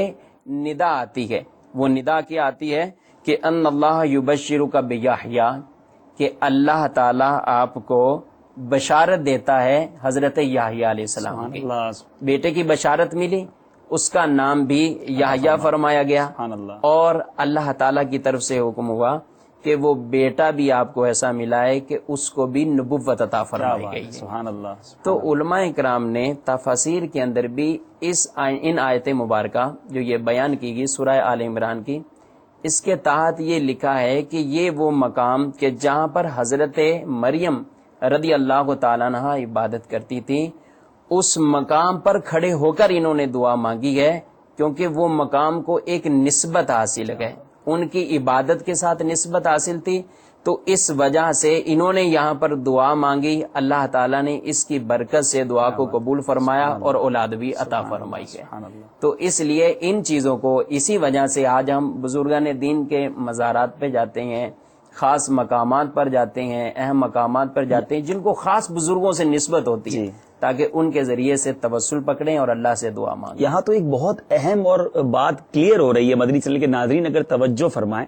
ندا آتی ہے۔ وہ ندا کیا آتی ہے کہ ان اللہ یبشرک بیحییٰ، کہ اللہ تعالی آپ کو بشارت دیتا ہے حضرت یحییٰ علیہ السلام کی، بیٹے کی بشارت ملی، اس کا نام بھی یحییٰ فرمایا گیا، اور اللہ تعالیٰ کی طرف سے حکم ہوا کہ وہ بیٹا بھی آپ کو ایسا ملا ہے کہ اس کو بھی نبوت عطا فرمائی گئی ہے۔ سبحان اللہ۔ تو علماء اکرام نے تفاسیر کے اندر بھی ان آیت مبارکہ جو یہ بیان کی گئی سورہ آل عمران کی، اس کے تحت یہ لکھا ہے کہ یہ وہ مقام کہ جہاں پر حضرت مریم رضی اللہ تعالیٰ عنہ عبادت کرتی تھی، اس مقام پر کھڑے ہو کر انہوں نے دعا مانگی ہے، کیونکہ وہ مقام کو ایک نسبت حاصل ہے، ان کی عبادت کے ساتھ نسبت حاصل تھی، تو اس وجہ سے انہوں نے یہاں پر دعا مانگی، اللہ تعالیٰ نے اس کی برکت سے دعا کو قبول فرمایا اور اولاد بھی عطا فرمائی ہے۔ تو اس لیے ان چیزوں کو اسی وجہ سے آج ہم بزرگان دین کے مزارات پہ جاتے ہیں، خاص مقامات پر جاتے ہیں، اہم مقامات پر جاتے ہیں جن کو خاص بزرگوں سے نسبت ہوتی ہے، تاکہ ان کے ذریعے سے توسل پکڑیں اور اللہ سے دعا مانگیں۔ یہاں تو ایک بہت اہم اور بات کلیئر ہو رہی ہے، مدنی چینل کے ناظرین اگر توجہ فرمائیں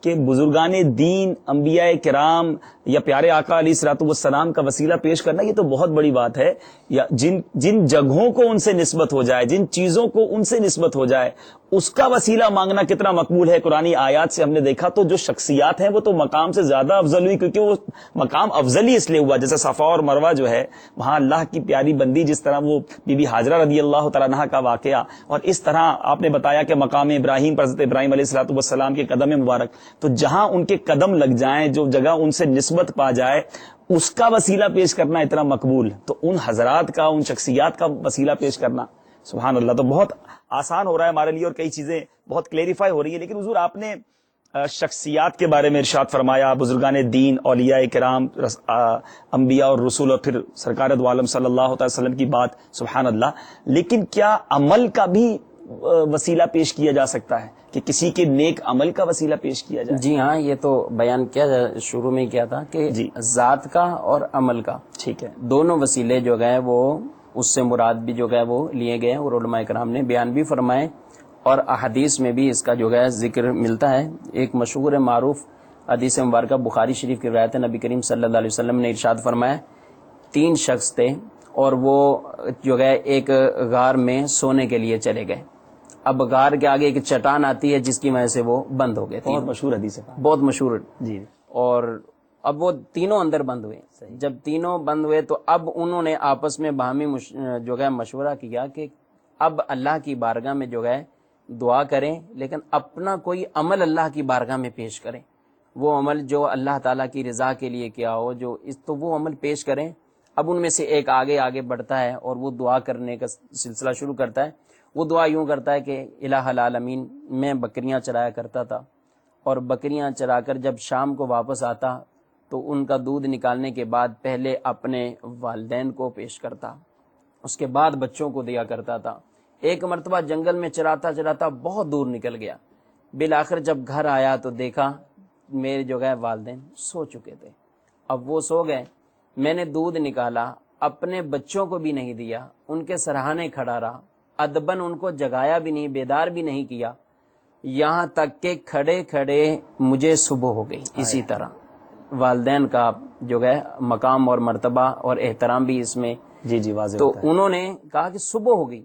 کہ بزرگان دین، انبیاء کرام یا پیارے آقا علیہ الصلوۃ والسلام کا وسیلہ پیش کرنا، یہ تو بہت بڑی بات ہے۔ یا جن جگہوں کو ان سے نسبت ہو جائے، جن چیزوں کو ان سے نسبت ہو جائے، اس کا وسیلہ مانگنا کتنا مقبول ہے۔ قرآنی آیات سے ہم نے دیکھا تو جو شخصیات ہیں وہ تو مقام سے زیادہ افضل ہوئی، کیونکہ وہ مقام افضل ہی اس لیے ہوا، جیسے صفا اور مروہ جو ہے وہاں اللہ کی پیاری بندی، جس طرح وہ بی بی ہاجرہ رضی اللہ تعالیٰ عنہا کا واقعہ، اور اس طرح آپ نے بتایا کہ مقام ابراہیم پر حضرت ابراہیم علیہ الصلوۃ والسلام کے قدم مبارک، تو جہاں ان کے قدم لگ جائیں، جو جگہ ان سے نسبت پا جائے، اس کا وسیلہ پیش کرنا اتنا مقبول، تو ان حضرات کا، ان شخصیات کا وسیلہ پیش کرنا سبحان اللہ تو بہت آسان ہو رہا ہے ہمارے لیے، اور کئی چیزیں بہت کلیریفائی ہو رہی ہیں۔ لیکن حضور آپ نے شخصیات کے بارے میں ارشاد فرمایا، بزرگان دین، اولیاء کرام، انبیاء اور رسول، اور پھر سرکار دو عالم صلی اللہ علیہ وسلم کی بات، سبحان اللہ، لیکن کیا عمل کا بھی وسیلہ پیش کیا جا سکتا ہے کہ کسی کے نیک عمل کا وسیلہ پیش کیا جائے؟ جی ہاں، یہ تو بیان کیا شروع میں کیا تھا کہ جی، ذات کا اور عمل کا، ٹھیک ہے، دونوں وسیلے جو گئے وہ اس سے مراد بھی جو گئے وہ لیے گئے، اور علماء کرام نے بیان بھی فرمائے، اور احادیث میں بھی اس کا جو ہے ذکر ملتا ہے۔ ایک مشہور معروف حدیث مبارکہ بخاری شریف کی روایت ہے، نبی کریم صلی اللہ علیہ وسلم نے ارشاد فرمایا، 3 شخص تھے اور وہ جو ہے ایک غار میں سونے کے لیے چلے گئے۔ اب غار کے آگے ایک چٹان آتی ہے جس کی وجہ سے وہ بند ہو گئے، بہت مشہور حدیث ہے، بہت مشہور جی، اور اب وہ تینوں اندر بند ہوئے۔ جب تینوں بند ہوئے تو اب انہوں نے آپس میں باہمی جو ہے مشورہ کیا کہ اب اللہ کی بارگاہ میں جو ہے دعا کریں، لیکن اپنا کوئی عمل اللہ کی بارگاہ میں پیش کریں، وہ عمل جو اللہ تعالیٰ کی رضا کے لیے کیا ہو، تو وہ عمل پیش کریں۔ اب ان میں سے ایک آگے بڑھتا ہے اور وہ دعا کرنے کا سلسلہ شروع کرتا ہے۔ وہ دعا یوں کرتا ہے کہ الہ العالمین، میں بکریاں چرایا کرتا تھا، اور بکریاں چرا کر جب شام کو واپس آتا تو ان کا دودھ نکالنے کے بعد پہلے اپنے والدین کو پیش کرتا، اس کے بعد بچوں کو دیا کرتا تھا۔ ایک مرتبہ جنگل میں چراتا چراتا بہت دور نکل گیا، بالآخر جب گھر آیا تو دیکھا میرے جو ہے والدین سو چکے تھے. اب وہ سو گئے، میں نے دودھ نکالا، اپنے بچوں کو بھی نہیں دیا، ان کے سرہانے کھڑا رہا، ادبن ان کو جگایا بھی نہیں، بیدار بھی نہیں کیا، یہاں تک کہ کھڑے کھڑے مجھے صبح ہو گئی. اسی طرح والدین کا جو ہے مقام اور مرتبہ اور احترام بھی اس میں جی واضح تو ہوتا ہے. انہوں نے کہا کہ صبح ہو گئی،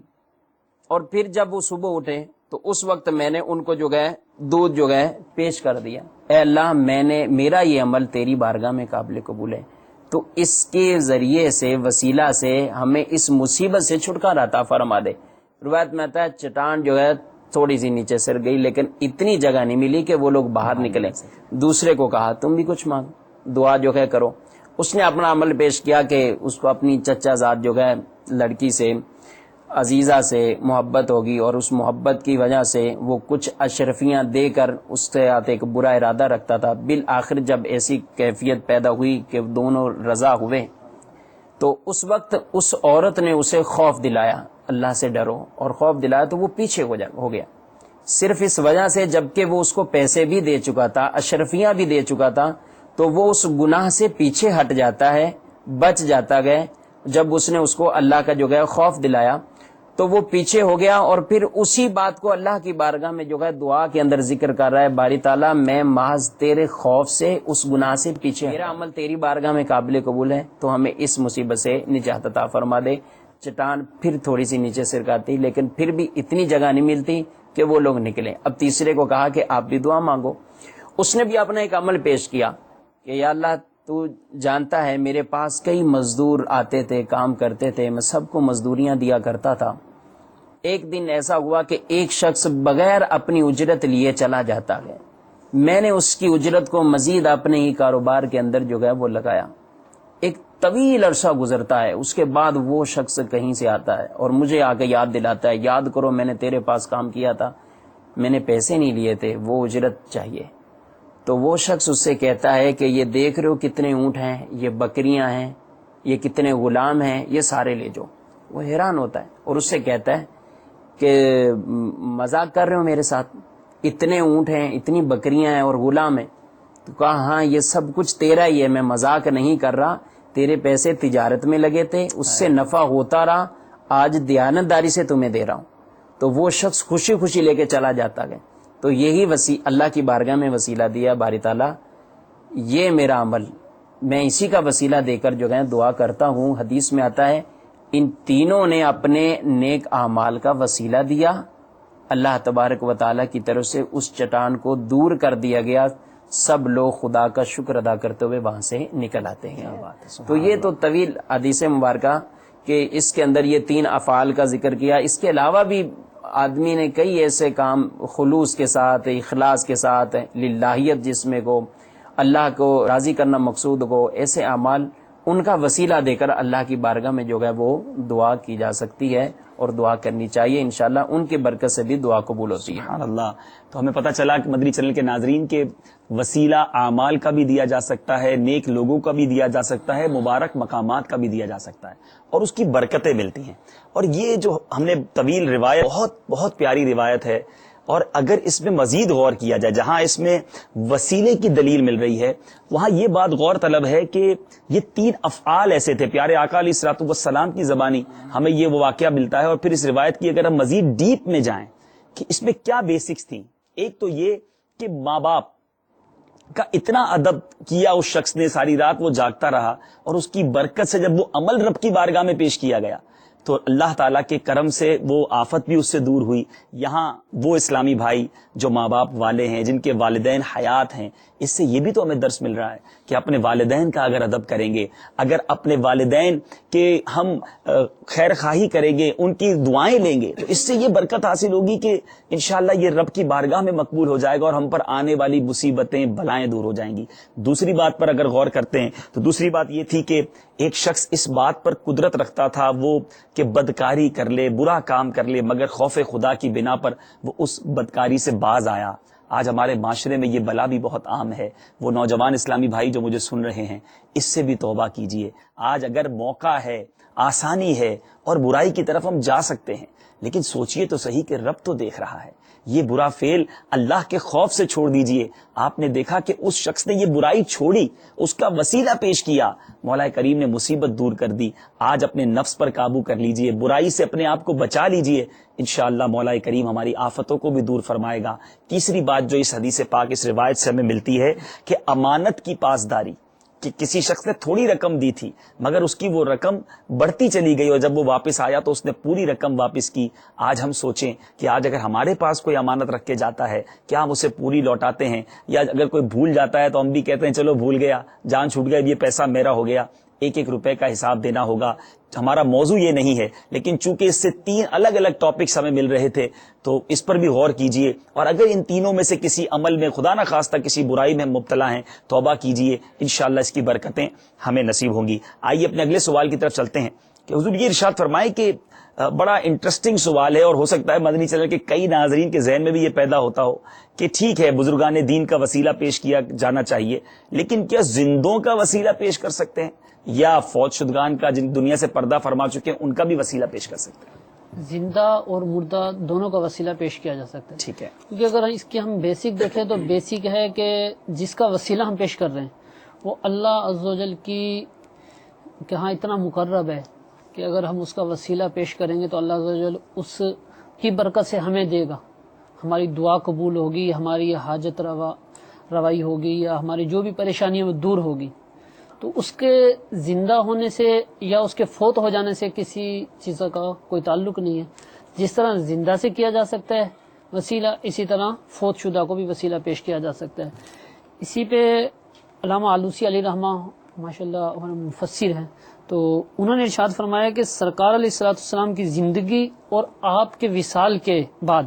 اور پھر جب وہ صبح اٹھے تو اس وقت میں نے ان کو جو ہے دودھ جو ہے پیش کر دیا. اے اللہ، میرا یہ عمل تیری بارگاہ میں قابل قبول ہے، تو اس کے ذریعے سے وسیلہ سے ہمیں اس مصیبت سے چھٹکارا عطا فرما دے. روایت میں آتا ہے چٹان جو ہے تھوڑی سی نیچے سر گئی، لیکن اتنی جگہ نہیں ملی کہ وہ لوگ باہر نکلیں. دوسرے کو کہا تم بھی کچھ مانگ، دعا جو ہے کرو. اس نے اپنا عمل پیش کیا کہ اس کو اپنی چچا زاد جو ہے لڑکی سے عزیزہ سے محبت ہوگی، اور اس محبت کی وجہ سے وہ کچھ اشرفیاں دے کر اس سے آتے ایک برا ارادہ رکھتا تھا. بالآخر جب ایسی کیفیت پیدا ہوئی کہ دونوں رضا ہوئے تو اس وقت اس عورت نے اسے خوف دلایا، اللہ سے ڈرو، اور خوف دلایا تو وہ پیچھے ہو گیا. صرف اس وجہ سے جبکہ وہ اس کو پیسے بھی دے چکا تھا، اشرفیاں بھی دے چکا تھا، تو وہ اس گناہ سے پیچھے ہٹ جاتا ہے، بچ جاتا گیا. جب اس نے اس کو اللہ کا جو ہے خوف دلایا تو وہ پیچھے ہو گیا، اور پھر اسی بات کو اللہ کی بارگاہ میں جو ہے دعا کے اندر ذکر کر رہا ہے، باری تعالیٰ میں محض تیرے خوف سے اس گناہ سے پیچھے، میرا عمل تیری بارگاہ میں قابل قبول ہے، تو ہمیں اس مصیبت سے نجات عطا فرما دے. چٹان پھر تھوڑی سی نیچے سرکاتی، لیکن پھر بھی اتنی جگہ نہیں ملتی کہ وہ لوگ نکلیں. اب تیسرے کو کہا کہ آپ بھی دعا مانگو. اس نے بھی اپنا ایک عمل پیش کیا کہ یا اللہ تو جانتا ہے میرے پاس کئی مزدور آتے تھے، کام کرتے تھے، میں سب کو مزدوریاں دیا کرتا تھا. ایک دن ایسا ہوا کہ ایک شخص بغیر اپنی اجرت لیے چلا جاتا ہے، میں نے اس کی اجرت کو مزید اپنے ہی کاروبار کے اندر جو ہے وہ لگایا. ایک طویل عرصہ گزرتا ہے، اس کے بعد وہ شخص کہیں سے آتا ہے اور مجھے آ کے یاد دلاتا ہے، یاد کرو میں نے تیرے پاس کام کیا تھا، میں نے پیسے نہیں لیے تھے، وہ اجرت چاہیے. تو وہ شخص اس سے کہتا ہے کہ یہ دیکھ رہے ہو کتنے اونٹ ہیں، یہ بکریاں ہیں، یہ کتنے غلام ہیں، یہ سارے لے جاؤ. وہ حیران ہوتا ہے اور اس سے کہتا ہے کہ مذاق کر رہے ہو میرے ساتھ، اتنے اونٹ ہیں، اتنی بکریاں ہیں اور غلام ہیں. تو کہا ہاں یہ سب کچھ تیرا ہی ہے، میں مذاق نہیں کر رہا، تیرے پیسے تجارت میں لگے تھے، اس سے نفع ہوتا رہا، آج دیانتداری سے تمہیں دے رہا ہوں. تو وہ شخص خوشی خوشی لے کے چلا جاتا گیا. تو یہی اللہ کی بارگاہ میں وسیلہ دیا، باری تعالیٰ یہ میرا عمل، میں اسی کا وسیلہ دے کر جو ہے دعا کرتا ہوں. حدیث میں آتا ہے ان تینوں نے اپنے نیک اعمال کا وسیلہ دیا، اللہ تبارک و تعالیٰ کی طرف سے اس چٹان کو دور کر دیا گیا. سب لوگ خدا کا شکر ادا کرتے ہوئے وہاں سے نکل آتے ہیں. تو یہ تو طویل حدیث مبارکہ کہ اس کے اندر یہ 3 افعال کا ذکر کیا. اس کے علاوہ بھی آدمی نے کئی ایسے کام خلوص کے ساتھ، اخلاص کے ساتھ، للہیت جس میں کو اللہ کو راضی کرنا مقصود کو، ایسے اعمال ان کا وسیلہ دے کر اللہ کی بارگاہ میں جو ہے وہ دعا کی جا سکتی ہے اور دعا کرنی چاہیے. انشاءاللہ ان کی برکت سے بھی دعا قبول ہوتی ہے. سبحان اللہ. تو ہمیں پتہ چلا کہ مدنی چینل کے ناظرین کے وسیلہ اعمال کا بھی دیا جا سکتا ہے، نیک لوگوں کا بھی دیا جا سکتا ہے، مبارک مقامات کا بھی دیا جا سکتا ہے، اور اس کی برکتیں ملتی ہیں. اور یہ جو ہم نے طویل روایت، بہت بہت پیاری روایت ہے، اور اگر اس میں مزید غور کیا جائے، جہاں اس میں وسیلے کی دلیل مل رہی ہے وہاں یہ بات غور طلب ہے کہ یہ 3 افعال ایسے تھے. پیارے آقا علیہ الصلوۃ والسلام کی زبانی ہمیں یہ وہ واقعہ ملتا ہے. اور پھر اس روایت کی اگر ہم مزید ڈیپ میں جائیں کہ اس میں کیا بیسکس تھیں، ایک تو یہ کہ ماں باپ کا اتنا ادب کیا اس شخص نے، ساری رات وہ جاگتا رہا، اور اس کی برکت سے جب وہ عمل رب کی بارگاہ میں پیش کیا گیا تو اللہ تعالیٰ کے کرم سے وہ آفت بھی اس سے دور ہوئی. یہاں وہ اسلامی بھائی جو ماں باپ والے ہیں، جن کے والدین حیات ہیں، اس سے یہ بھی تو ہمیں درس مل رہا ہے کہ اپنے والدین کا اگر ادب کریں گے، اگر اپنے والدین کے ہم خیر خواہی کریں گے، ان کی دعائیں لیں گے، تو اس سے یہ برکت حاصل ہوگی کہ انشاءاللہ یہ رب کی بارگاہ میں مقبول ہو جائے گا اور ہم پر آنے والی مصیبتیں بلائیں دور ہو جائیں گی. دوسری بات پر اگر غور کرتے ہیں تو دوسری بات یہ تھی کہ ایک شخص اس بات پر قدرت رکھتا تھا وہ کہ بدکاری کر لے، برا کام کر لے، مگر خوف خدا کی بنا پر وہ اس بدکاری سے باز آیا. آج ہمارے معاشرے میں یہ بلا بھی بہت عام ہے. وہ نوجوان اسلامی بھائی جو مجھے سن رہے ہیں، اس سے بھی توبہ کیجئے. آج اگر موقع ہے، آسانی ہے اور برائی کی طرف ہم جا سکتے ہیں، لیکن سوچئے تو صحیح کہ رب تو دیکھ رہا ہے. یہ برا فعل اللہ کے خوف سے چھوڑ دیجئے. آپ نے دیکھا کہ اس شخص نے یہ برائی چھوڑی, اس کا وسیلہ پیش کیا, مولا کریم نے مصیبت دور کر دی. آج اپنے نفس پر قابو کر لیجئے, برائی سے اپنے آپ کو بچا لیجئے, انشاءاللہ مولا کریم ہماری آفتوں کو بھی دور فرمائے گا. تیسری بات جو اس حدیث پاک, اس روایت سے ہمیں ملتی ہے کہ امانت کی پاسداری, کہ کسی شخص نے تھوڑی رقم دی تھی مگر اس کی وہ رقم بڑھتی چلی گئی اور جب وہ واپس آیا تو اس نے پوری رقم واپس کی. آج ہم سوچیں کہ آج اگر ہمارے پاس کوئی امانت رکھ کے جاتا ہے, کیا ہم اسے پوری لوٹاتے ہیں؟ یا اگر کوئی بھول جاتا ہے تو ہم بھی کہتے ہیں چلو بھول گیا, جان چھوٹ گیا, یہ پیسہ میرا ہو گیا. ایک ایک روپے کا حساب دینا ہوگا. ہمارا موضوع یہ نہیں ہے, لیکن چونکہ اس سے 3 الگ الگ ٹاپکس ہمیں مل رہے تھے تو اس پر بھی غور کیجئے. اور اگر ان تینوں میں سے کسی عمل میں خدا نہ خواستہ کسی برائی میں مبتلا ہیں, توبہ کیجئے, انشاءاللہ اس کی برکتیں ہمیں نصیب ہوں گی. آئیے اپنے اگلے سوال کی طرف چلتے ہیں کہ حضور یہ ارشاد فرمائے کہ بڑا انٹرسٹنگ سوال ہے اور ہو سکتا ہے مدنی چینل کے کئی ناظرین کے ذہن میں بھی یہ پیدا ہوتا ہو کہ ٹھیک ہے بزرگان دین کا وسیلہ پیش کیا جانا چاہیے, لیکن کیا زندوں کا وسیلہ پیش کر سکتے ہیں یا فوت شدگان کا جن دنیا سے پردہ فرما چکے ہیں ان کا بھی وسیلہ پیش کر سکتے ہیں؟ زندہ اور مردہ دونوں کا وسیلہ پیش کیا جا سکتا ہے. ٹھیک ہے, کیونکہ اگر اس کی ہم بیسک دیکھیں تو بیسک ہے کہ جس کا وسیلہ ہم پیش کر رہے ہیں وہ اللہ عز و جل کی کہ ہاں اتنا مقرب ہے کہ اگر ہم اس کا وسیلہ پیش کریں گے تو اللہ عز و جل اس کی برکت سے ہمیں دے گا, ہماری دعا قبول ہوگی, ہماری حاجت روائی ہوگی, یا ہماری جو بھی پریشانیاں وہ دور ہوگی. تو اس کے زندہ ہونے سے یا اس کے فوت ہو جانے سے کسی چیز کا کوئی تعلق نہیں ہے. جس طرح زندہ سے کیا جا سکتا ہے وسیلہ, اسی طرح فوت شدہ کو بھی وسیلہ پیش کیا جا سکتا ہے. اسی پہ علامہ آلوسی علیہ رحمہ ماشاءاللہ مفسر ہیں, تو انہوں نے ارشاد فرمایا کہ سرکار علیہ الصلوۃ والسلام کی زندگی اور آپ کے وصال کے بعد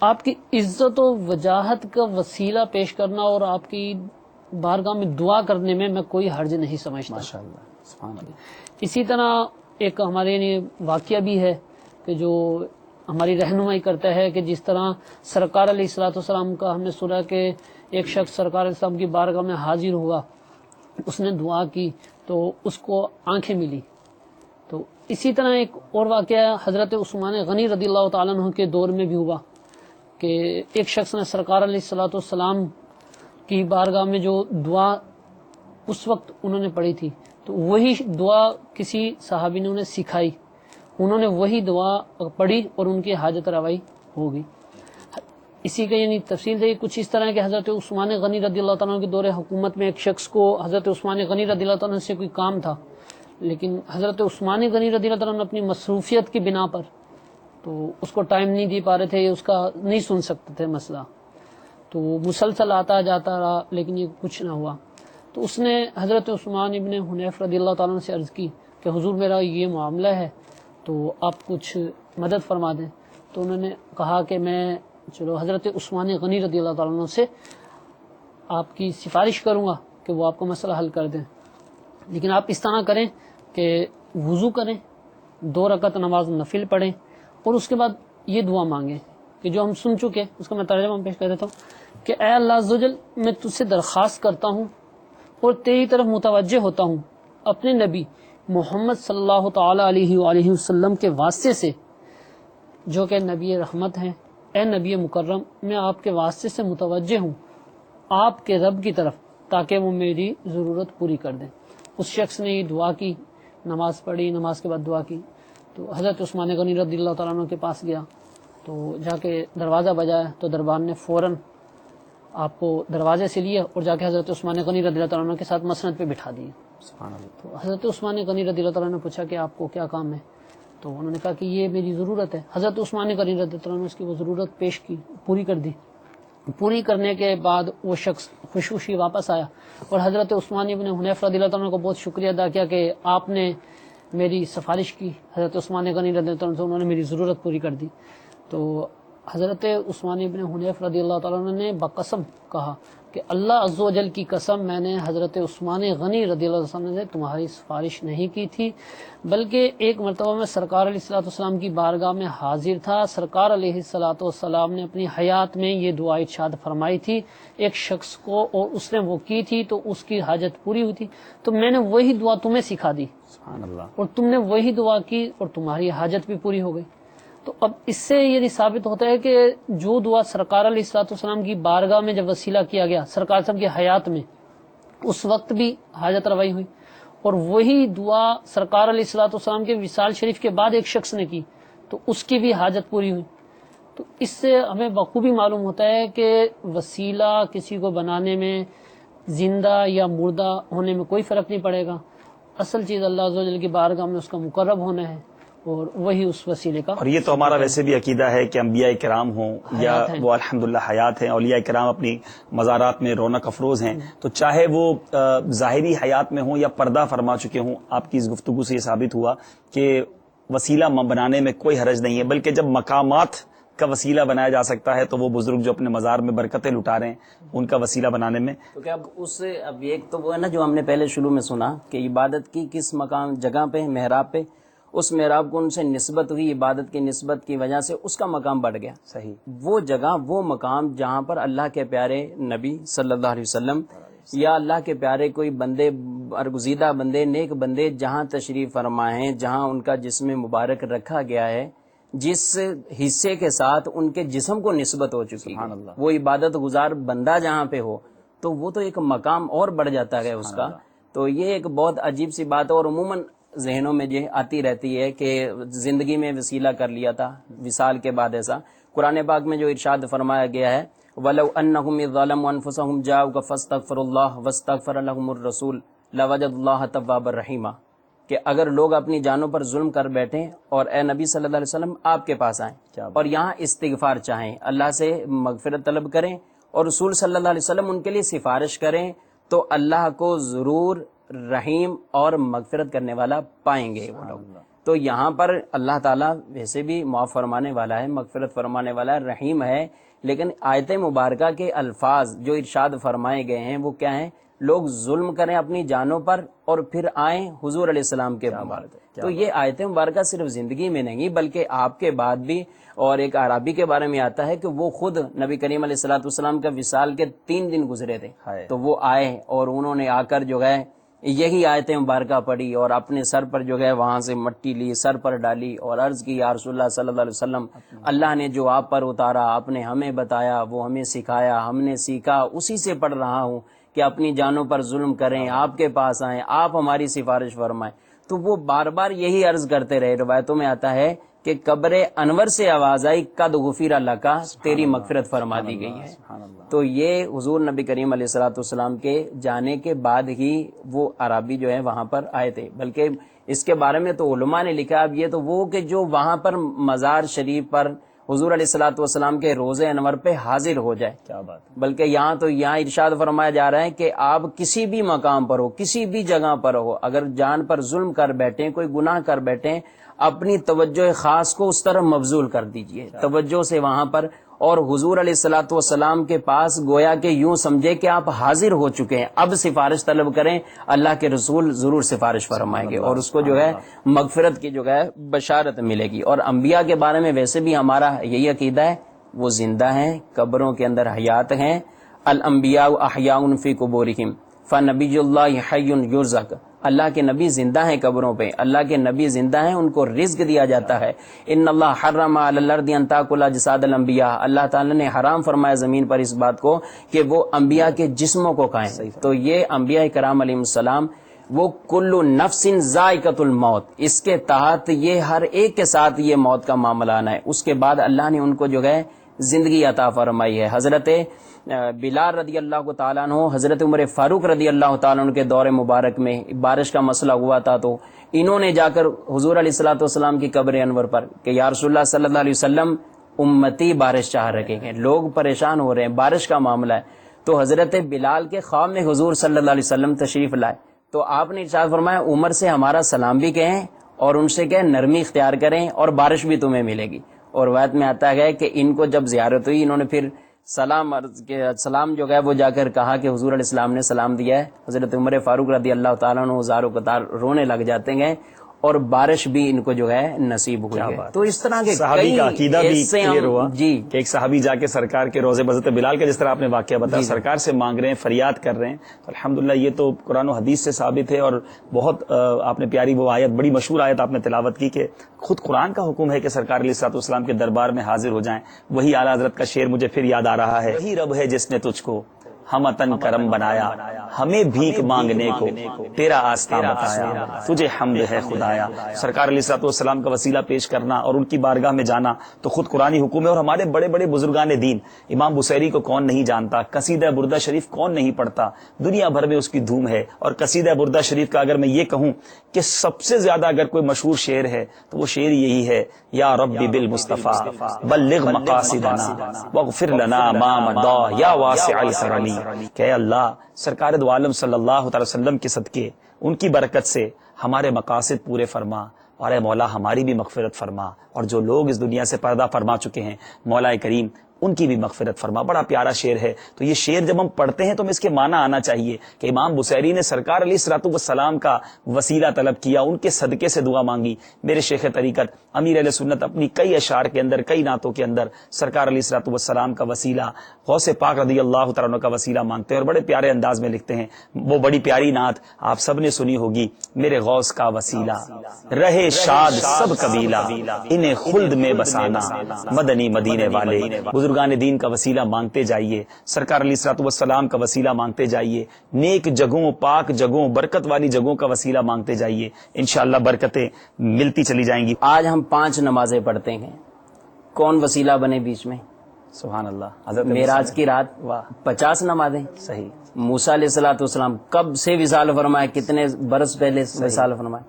آپ کی عزت و وجاہت کا وسیلہ پیش کرنا اور آپ کی بارگاہ میں دعا کرنے میں کوئی حرج نہیں سمجھتا. ماشاءاللہ, سبحان اللہ. اسی طرح ایک ہمارے واقعہ بھی ہے کہ جو ہماری رہنمائی کرتا ہے کہ جس طرح سرکار علیہ الصلوۃ والسلام کا ہم نے سنا کہ ایک شخص سرکار علیہ السلام کی بارگاہ میں حاضر ہوا, اس نے دعا کی تو اس کو آنکھیں ملی. تو اسی طرح ایک اور واقعہ حضرت عثمان غنی رضی اللہ تعالیٰ عنہ کے دور میں بھی ہوا کہ ایک شخص نے سرکار علیہ الصلوۃ والسلام کی بارگاہ میں جو دعا اس وقت انہوں نے پڑھی تھی تو وہی دعا کسی صحابی نے انہیں سکھائی, انہوں نے وہی دعا پڑھی اور ان کی حاجت روائی ہو گئی. اسی کا یعنی تفصیل ہے کچھ اس طرح کہ حضرت عثمان غنی رضی اللہ تعالیٰ کے دور حکومت میں ایک شخص کو حضرت عثمان غنی رضی اللہ تعالیٰ سے کوئی کام تھا, لیکن حضرت عثمان غنی رضی اللہ تعالیٰ اپنی مصروفیت کی بنا پر تو اس کو ٹائم نہیں دے پا رہے تھے, اس کا نہیں سن سکتے تھے مسئلہ, تو وہ مسلسل آتا جاتا رہا لیکن یہ کچھ نہ ہوا. تو اس نے حضرت عثمان ابن حنیف رضی اللہ تعالیٰ سے عرض کی کہ حضور میرا یہ معاملہ ہے تو آپ کچھ مدد فرما دیں. تو انہوں نے کہا کہ میں چلو حضرت عثمان غنی رضی اللہ تعالیٰ سے آپ کی سفارش کروں گا کہ وہ آپ کا مسئلہ حل کر دیں, لیکن آپ اس طرح کریں کہ وضو کریں, 2 رکعت نماز نفل پڑھیں اور اس کے بعد یہ دعا مانگیں کہ جو ہم سن چکے, اس کا میں ترجمہ پیش کر دیتا ہوں کہ اے اللہ عز و جل میں تجھ سے درخواست کرتا ہوں اور تیری طرف متوجہ ہوتا ہوں اپنے نبی محمد صلی اللہ تعالی علیہ وآلہ وسلم کے واسطے سے جو کہ نبی رحمت ہیں. اے نبی مکرم میں آپ کے واسطے سے متوجہ ہوں آپ کے رب کی طرف تاکہ وہ میری ضرورت پوری کر دیں. اس شخص نے یہ دعا کی, نماز پڑھی, نماز کے بعد دعا کی, تو حضرت عثمان غنی رضی اللہ تعالیٰ عنہ کے پاس گیا تو جا کے دروازہ بجایا تو دربار نے فوراً آپ کو دروازے سے لیا اور جا کے حضرت عثمان غنی رضی اللہ تعالیٰ عنہ کے ساتھ مسند پہ بٹھا دیا. تو حضرت عثمان غنی رضی اللہ تعالیٰ نے پوچھا کہ آپ کو کیا کام ہے, تو انہوں نے کہا کہ یہ میری ضرورت ہے. حضرت عثمان غنی رضی اللہ عنہ نے اس کی وہ ضرورت پیش کی, پوری کر دی. پوری کرنے کے بعد وہ شخص خوشی واپس آیا اور حضرت عثمان ابن حنیف رضی اللہ عنہ کو بہت شکریہ ادا کیا کہ آپ نے میری سفارش کی. حضرت عثمان غنی رضی اللہ عنہ سے انہوں نے میری ضرورت پوری کر دی. تو حضرت عثمان ابن حنیف رضی اللہ تعالیٰ عنہ نے بقسم کہا کہ اللہ عز و جل کی قسم میں نے حضرت عثمان غنی رضی اللہ عنہ سے تمہاری سفارش نہیں کی تھی, بلکہ ایک مرتبہ میں سرکار علیہ الصلوۃ والسلام کی بارگاہ میں حاضر تھا. سرکار علیہ الصلوۃ والسلام نے اپنی حیات میں یہ دعا ارشاد فرمائی تھی ایک شخص کو اور اس نے وہ کی تھی تو اس کی حاجت پوری ہوئی تھی, تو میں نے وہی دعا تمہیں سکھا دی سبحان اللہ. اور تم نے وہی دعا کی اور تمہاری حاجت بھی پوری ہو گئی. تو اب اس سے یہ ثابت ہوتا ہے کہ جو دعا سرکار علیہ الصلوۃ والسلام کی بارگاہ میں جب وسیلہ کیا گیا سرکار صاحب کی حیات میں، اس وقت بھی حاجت روائی ہوئی، اور وہی دعا سرکار علیہ الصلوۃ والسلام کے وصال شریف کے بعد ایک شخص نے کی تو اس کی بھی حاجت پوری ہوئی۔ تو اس سے ہمیں بخوبی معلوم ہوتا ہے کہ وسیلہ کسی کو بنانے میں زندہ یا مردہ ہونے میں کوئی فرق نہیں پڑے گا، اصل چیز اللہ عز و جل کی بارگاہ میں اس کا مقرب ہونا ہے، اور وہی اس وسیلے کا۔ اور یہ تو ہمارا ویسے بھی عقیدہ ہے کہ انبیاء کرام ہوں یا حیات ہیں، وہ الحمدللہ حیات ہیں، اولیاء کرام اپنی مزارات میں رونق افروز ہیں، تو چاہے وہ ظاہری حیات میں ہوں یا پردہ فرما چکے ہوں، آپ کی اس گفتگو سے یہ ثابت ہوا کہ وسیلہ بنانے میں کوئی حرج نہیں ہے، بلکہ جب مقامات کا وسیلہ بنایا جا سکتا ہے تو وہ بزرگ جو اپنے مزار میں برکتیں لٹا رہے ہیں ان کا وسیلہ بنانے میں۔ تو کیا اب ایک تو وہ ہے نا جو ہم نے پہلے شروع میں سنا کہ عبادت کی کس مقام جگہ پہ، محراب پہ، اس محراب کو ان سے نسبت ہوئی، عبادت کی نسبت کی وجہ سے اس کا مقام بڑھ گیا۔ صحیح، وہ جگہ، وہ مقام جہاں پر اللہ کے پیارے نبی صلی اللہ علیہ وسلم یا اللہ کے پیارے کوئی بندے، برگزیدہ بندے، نیک بندے جہاں تشریف فرما ہیں، جہاں ان کا جسم مبارک رکھا گیا ہے، جس حصے کے ساتھ ان کے جسم کو نسبت ہو چکی ہے، وہ عبادت گزار بندہ جہاں پہ ہو تو وہ تو ایک مقام اور بڑھ جاتا ہے اس کا۔ تو یہ ایک بہت عجیب سی بات ہے، اور عموماً ذہنوں میں یہ آتی رہتی ہے کہ زندگی میں وسیلہ کر لیا تھا وصال کے بعد۔ ایسا قرآن پاک میں جو ارشاد فرمایا گیا ہے، وَلَوْ أَنَّهُمْ إِذْ ظَلَمُوا أَنفُسَهُمْ جَاءُوكَ فَاسْتَغْفَرُوا اللَّهَ وَاسْتَغْفَرَ لَهُمُ الرَّسُولُ لَوَجَدُوا اللَّهَ تَوَّابًا رَحِيمًا، کہ اگر لوگ اپنی جانوں پر ظلم کر بیٹھیں اور اے نبی صلی اللہ علیہ وسلم آپ کے پاس آئیں اور یہاں استغفار چاہیں، اللہ سے مغفرت طلب کریں اور رسول صلی اللہ علیہ وسلم ان کے لیے سفارش کریں، تو اللہ کو ضرور رحیم اور مغفرت کرنے والا پائیں گے وہ لوگ۔ تو یہاں پر اللہ تعالیٰ ویسے بھی معاف فرمانے والا ہے، مغفرت فرمانے والا ہے، رحیم ہے، لیکن آیت مبارکہ کے الفاظ جو ارشاد فرمائے گئے ہیں وہ کیا ہیں؟ لوگ ظلم کریں اپنی جانوں پر اور پھر آئیں حضور علیہ السلام کے پاس۔ تو یہ آیت مبارکہ صرف زندگی میں نہیں بلکہ آپ کے بعد بھی، اور ایک اعرابی کے بارے میں آتا ہے کہ وہ خود نبی کریم علیہ الصلوۃ والسلام کا وصال کے 3 دن گزرے تھے، تو وہ آئے اور انہوں نے آ کر جو ہے یہی آیت مبارکہ پڑھی اور اپنے سر پر جو ہے وہاں سے مٹی لی، سر پر ڈالی اور عرض کی یا رسول اللہ صلی اللہ علیہ وسلم، اللہ نے جو آپ پر اتارا آپ نے ہمیں بتایا، وہ ہمیں سکھایا، ہم نے سیکھا، اسی سے پڑھ رہا ہوں کہ اپنی جانوں پر ظلم کریں، آپ کے پاس آئیں، آپ ہماری سفارش فرمائیں۔ تو وہ بار بار یہی عرض کرتے رہے۔ روایتوں میں آتا ہے کہ قبر انور سے آواز آئی قد غفر لکا، تیری مغفرت فرما دی گئی ہے۔ تو یہ حضور نبی کریم علیہ الصلوۃ والسلام کے جانے کے بعد ہی وہ عربی جو ہے وہاں پر آئے تھے، بلکہ اس کے بارے میں تو علماء نے لکھا اب یہ تو وہ کہ جو وہاں پر مزار شریف پر حضور علیہ الصلوۃ والسلام کے روزے انور پہ حاضر ہو جائے، کیا بات، بلکہ یہاں ارشاد فرمایا جا رہا ہے کہ آپ کسی بھی مقام پر ہو، کسی بھی جگہ پر ہو، اگر جان پر ظلم کر بیٹھیں، کوئی گناہ کر بیٹھیں، اپنی توجہ خاص کو اس طرف مبذول کر دیجئے، توجہ سے وہاں پر، اور حضور علیہ الصلوۃ والسلام کے پاس گویا کہ یوں سمجھے کہ آپ حاضر ہو چکے ہیں، اب سفارش طلب کریں، اللہ کے رسول ضرور سفارش فرمائیں گے اور اس کو جو ہے مغفرت کی جو ہے بشارت ملے گی۔ اور انبیاء کے بارے میں ویسے بھی ہمارا یہی عقیدہ ہے، وہ زندہ ہیں، قبروں کے اندر حیات ہیں، الانبیاء احیاء فی قبورہم فنبی اللہ حی یرزق، اللہ کے نبی زندہ ہیں قبروں پہ، اللہ کے نبی زندہ ہیں، ان کو رزق دیا جاتا ہے۔ ان اللہ حرم علی الارض ان تاکل اجساد الانبیاء، اللہ تعالیٰ نے حرام فرمایا زمین پر اس بات کو کہ وہ انبیاء کے جسموں کو کھائیں۔ تو یہ انبیاء کرام علیہ السلام وہ کل نفس ذائقۃ الموت، اس کے تحت یہ ہر ایک کے ساتھ یہ موت کا معاملہ آنا ہے۔ اس کے بعد اللہ نے ان کو جو ہے زندگی عطا فرمائی ہے۔ حضرت بلال رضی اللہ تعالیٰ عنہ، حضرت عمر فاروق رضی اللہ تعالیٰ عنہ کے دور مبارک میں بارش کا مسئلہ ہوا تھا، تو انہوں نے جا کر حضور علیہ الصلوۃ والسلام کی قبر انور پر کہ یا رسول اللہ صلی اللہ علیہ وسلم امتی بارش چاہ رکھے ہیں، لوگ پریشان ہو رہے ہیں، بارش کا معاملہ ہے۔ تو حضرت بلال کے خواب میں حضور صلی اللہ علیہ وسلم تشریف لائے، تو آپ نے ارشاد فرمایا عمر سے ہمارا سلام بھی کہیں اور ان سے کہیں نرمی اختیار کریں اور بارش بھی تمہیں ملے گی۔ اور روایت میں آتا ہے کہ ان کو جب زیارت ہوئی انہوں نے پھر سلام جو ہے وہ جا کر کہا کہ حضور علیہ السلام نے سلام دیا ہے۔ حضرت عمر فاروق رضی اللہ تعالیٰ عنہ زارو قطار رونے لگ جاتے ہیں اور بارش بھی ان کو جو ہے نصیب ہوئی ہے. تو اس طرح کے صحابی کا عقیدہ بھی ایسے کلیئر ہوا جی کہ ایک صحابی جا کے سرکار کے روضے بحضرت بلال کا جس طرح آپ نے واقعہ بتایا سرکار سے مانگ رہے ہیں، فریاد کر رہے ہیں. تو الحمدللہ یہ تو قرآن و حدیث سے ثابت ہے. اور بہت آپ نے پیاری وہ آیت، بڑی مشہور آیت آپ نے تلاوت کی کہ خود قرآن کا حکم ہے کہ سرکار علیہ الصلوۃ والسلام کے دربار میں حاضر ہو جائیں. وہی اعلیٰ حضرت کا شعر مجھے پھر یاد آ رہا ہے، وہی رب ہے جس نے تجھ کو ہمتن کرم بنایا، ہمیں بھیک مانگنے کو تیرا آستہ بتایا، تجھے حمد ہے خدایا. سرکار علیہ الصلوۃ والسلام کا وسیلہ پیش کرنا اور ان کی بارگاہ میں جانا تو خود قرآنی حکم ہے. اور ہمارے بڑے بڑے بزرگان دین، امام بصیری کو کون نہیں جانتا، قصیدہ بردہ شریف کون نہیں پڑھتا، دنیا بھر میں اس کی دھوم ہے. اور قصیدہ بردہ شریف کا اگر میں یہ کہوں کہ سب سے زیادہ اگر کوئی مشہور شعر ہے تو وہ شعر یہی ہے، یا ربی بالمصطفیٰ بلغ مقاصدنا واغفر لنا ما مضى یا واسع الکرم. کہ اے اللہ، سرکار دو عالم صلی اللہ تعالی وسلم کے صدقے، ان کی برکت سے ہمارے مقاصد پورے فرما، اور اے مولا ہماری بھی مغفرت فرما، اور جو لوگ اس دنیا سے پردہ فرما چکے ہیں مولا کریم ان کی بھی مغفرت فرما. بڑا پیارا شعر ہے. تو یہ شعر جب ہم پڑھتے ہیں تو ہمیں اس کے معنی آنا چاہیے کہ امام بصیری نے سرکار علیہ الصلوۃ والسلام کا وسیلہ طلب کیا، ان کے صدقے سے دعا مانگی. میرے شیخ طریقت امیر اہل سنت اپنی کئی اشعار کے اندر، کئی نعتوں کے اندر سرکار علیہ الصلوۃ والسلام کا وسیلہ، غوث پاک رضی اللہ تعالیٰ عنہ کا وسیلہ مانگتے ہیں. اور بڑے پیارے انداز میں لکھتے ہیں. وہ بڑی پیاری نعت آپ سب نے سنی ہوگی، میرے غوث کا وسیلہ رہے شاد سب قبیلہ، انہیں خلد میں بسانا مدنی مدینے والے. بزرگان دین کا وسیلہ مانگتے جائیے، سرکار علیہ الصلوۃ والسلام کا وسیلہ مانگتے جائیے، نیک جگہوں، پاک جگہوں، برکت والی جگہوں کا وسیلہ مانگتے جائیے. انشاءاللہ برکتیں ملتی چلی جائیں گی. آج ہم 5 نمازیں پڑھتے ہیں، کون وسیلہ بنے بیچ میں؟ سبحان اللہ. حضرت معراج کی رات 50 نمازیں. صحیح. موسیٰ علیہ الصلوۃ والسلام کب سے وصال فرمائے، کتنے برس پہلے وصال فرمائے،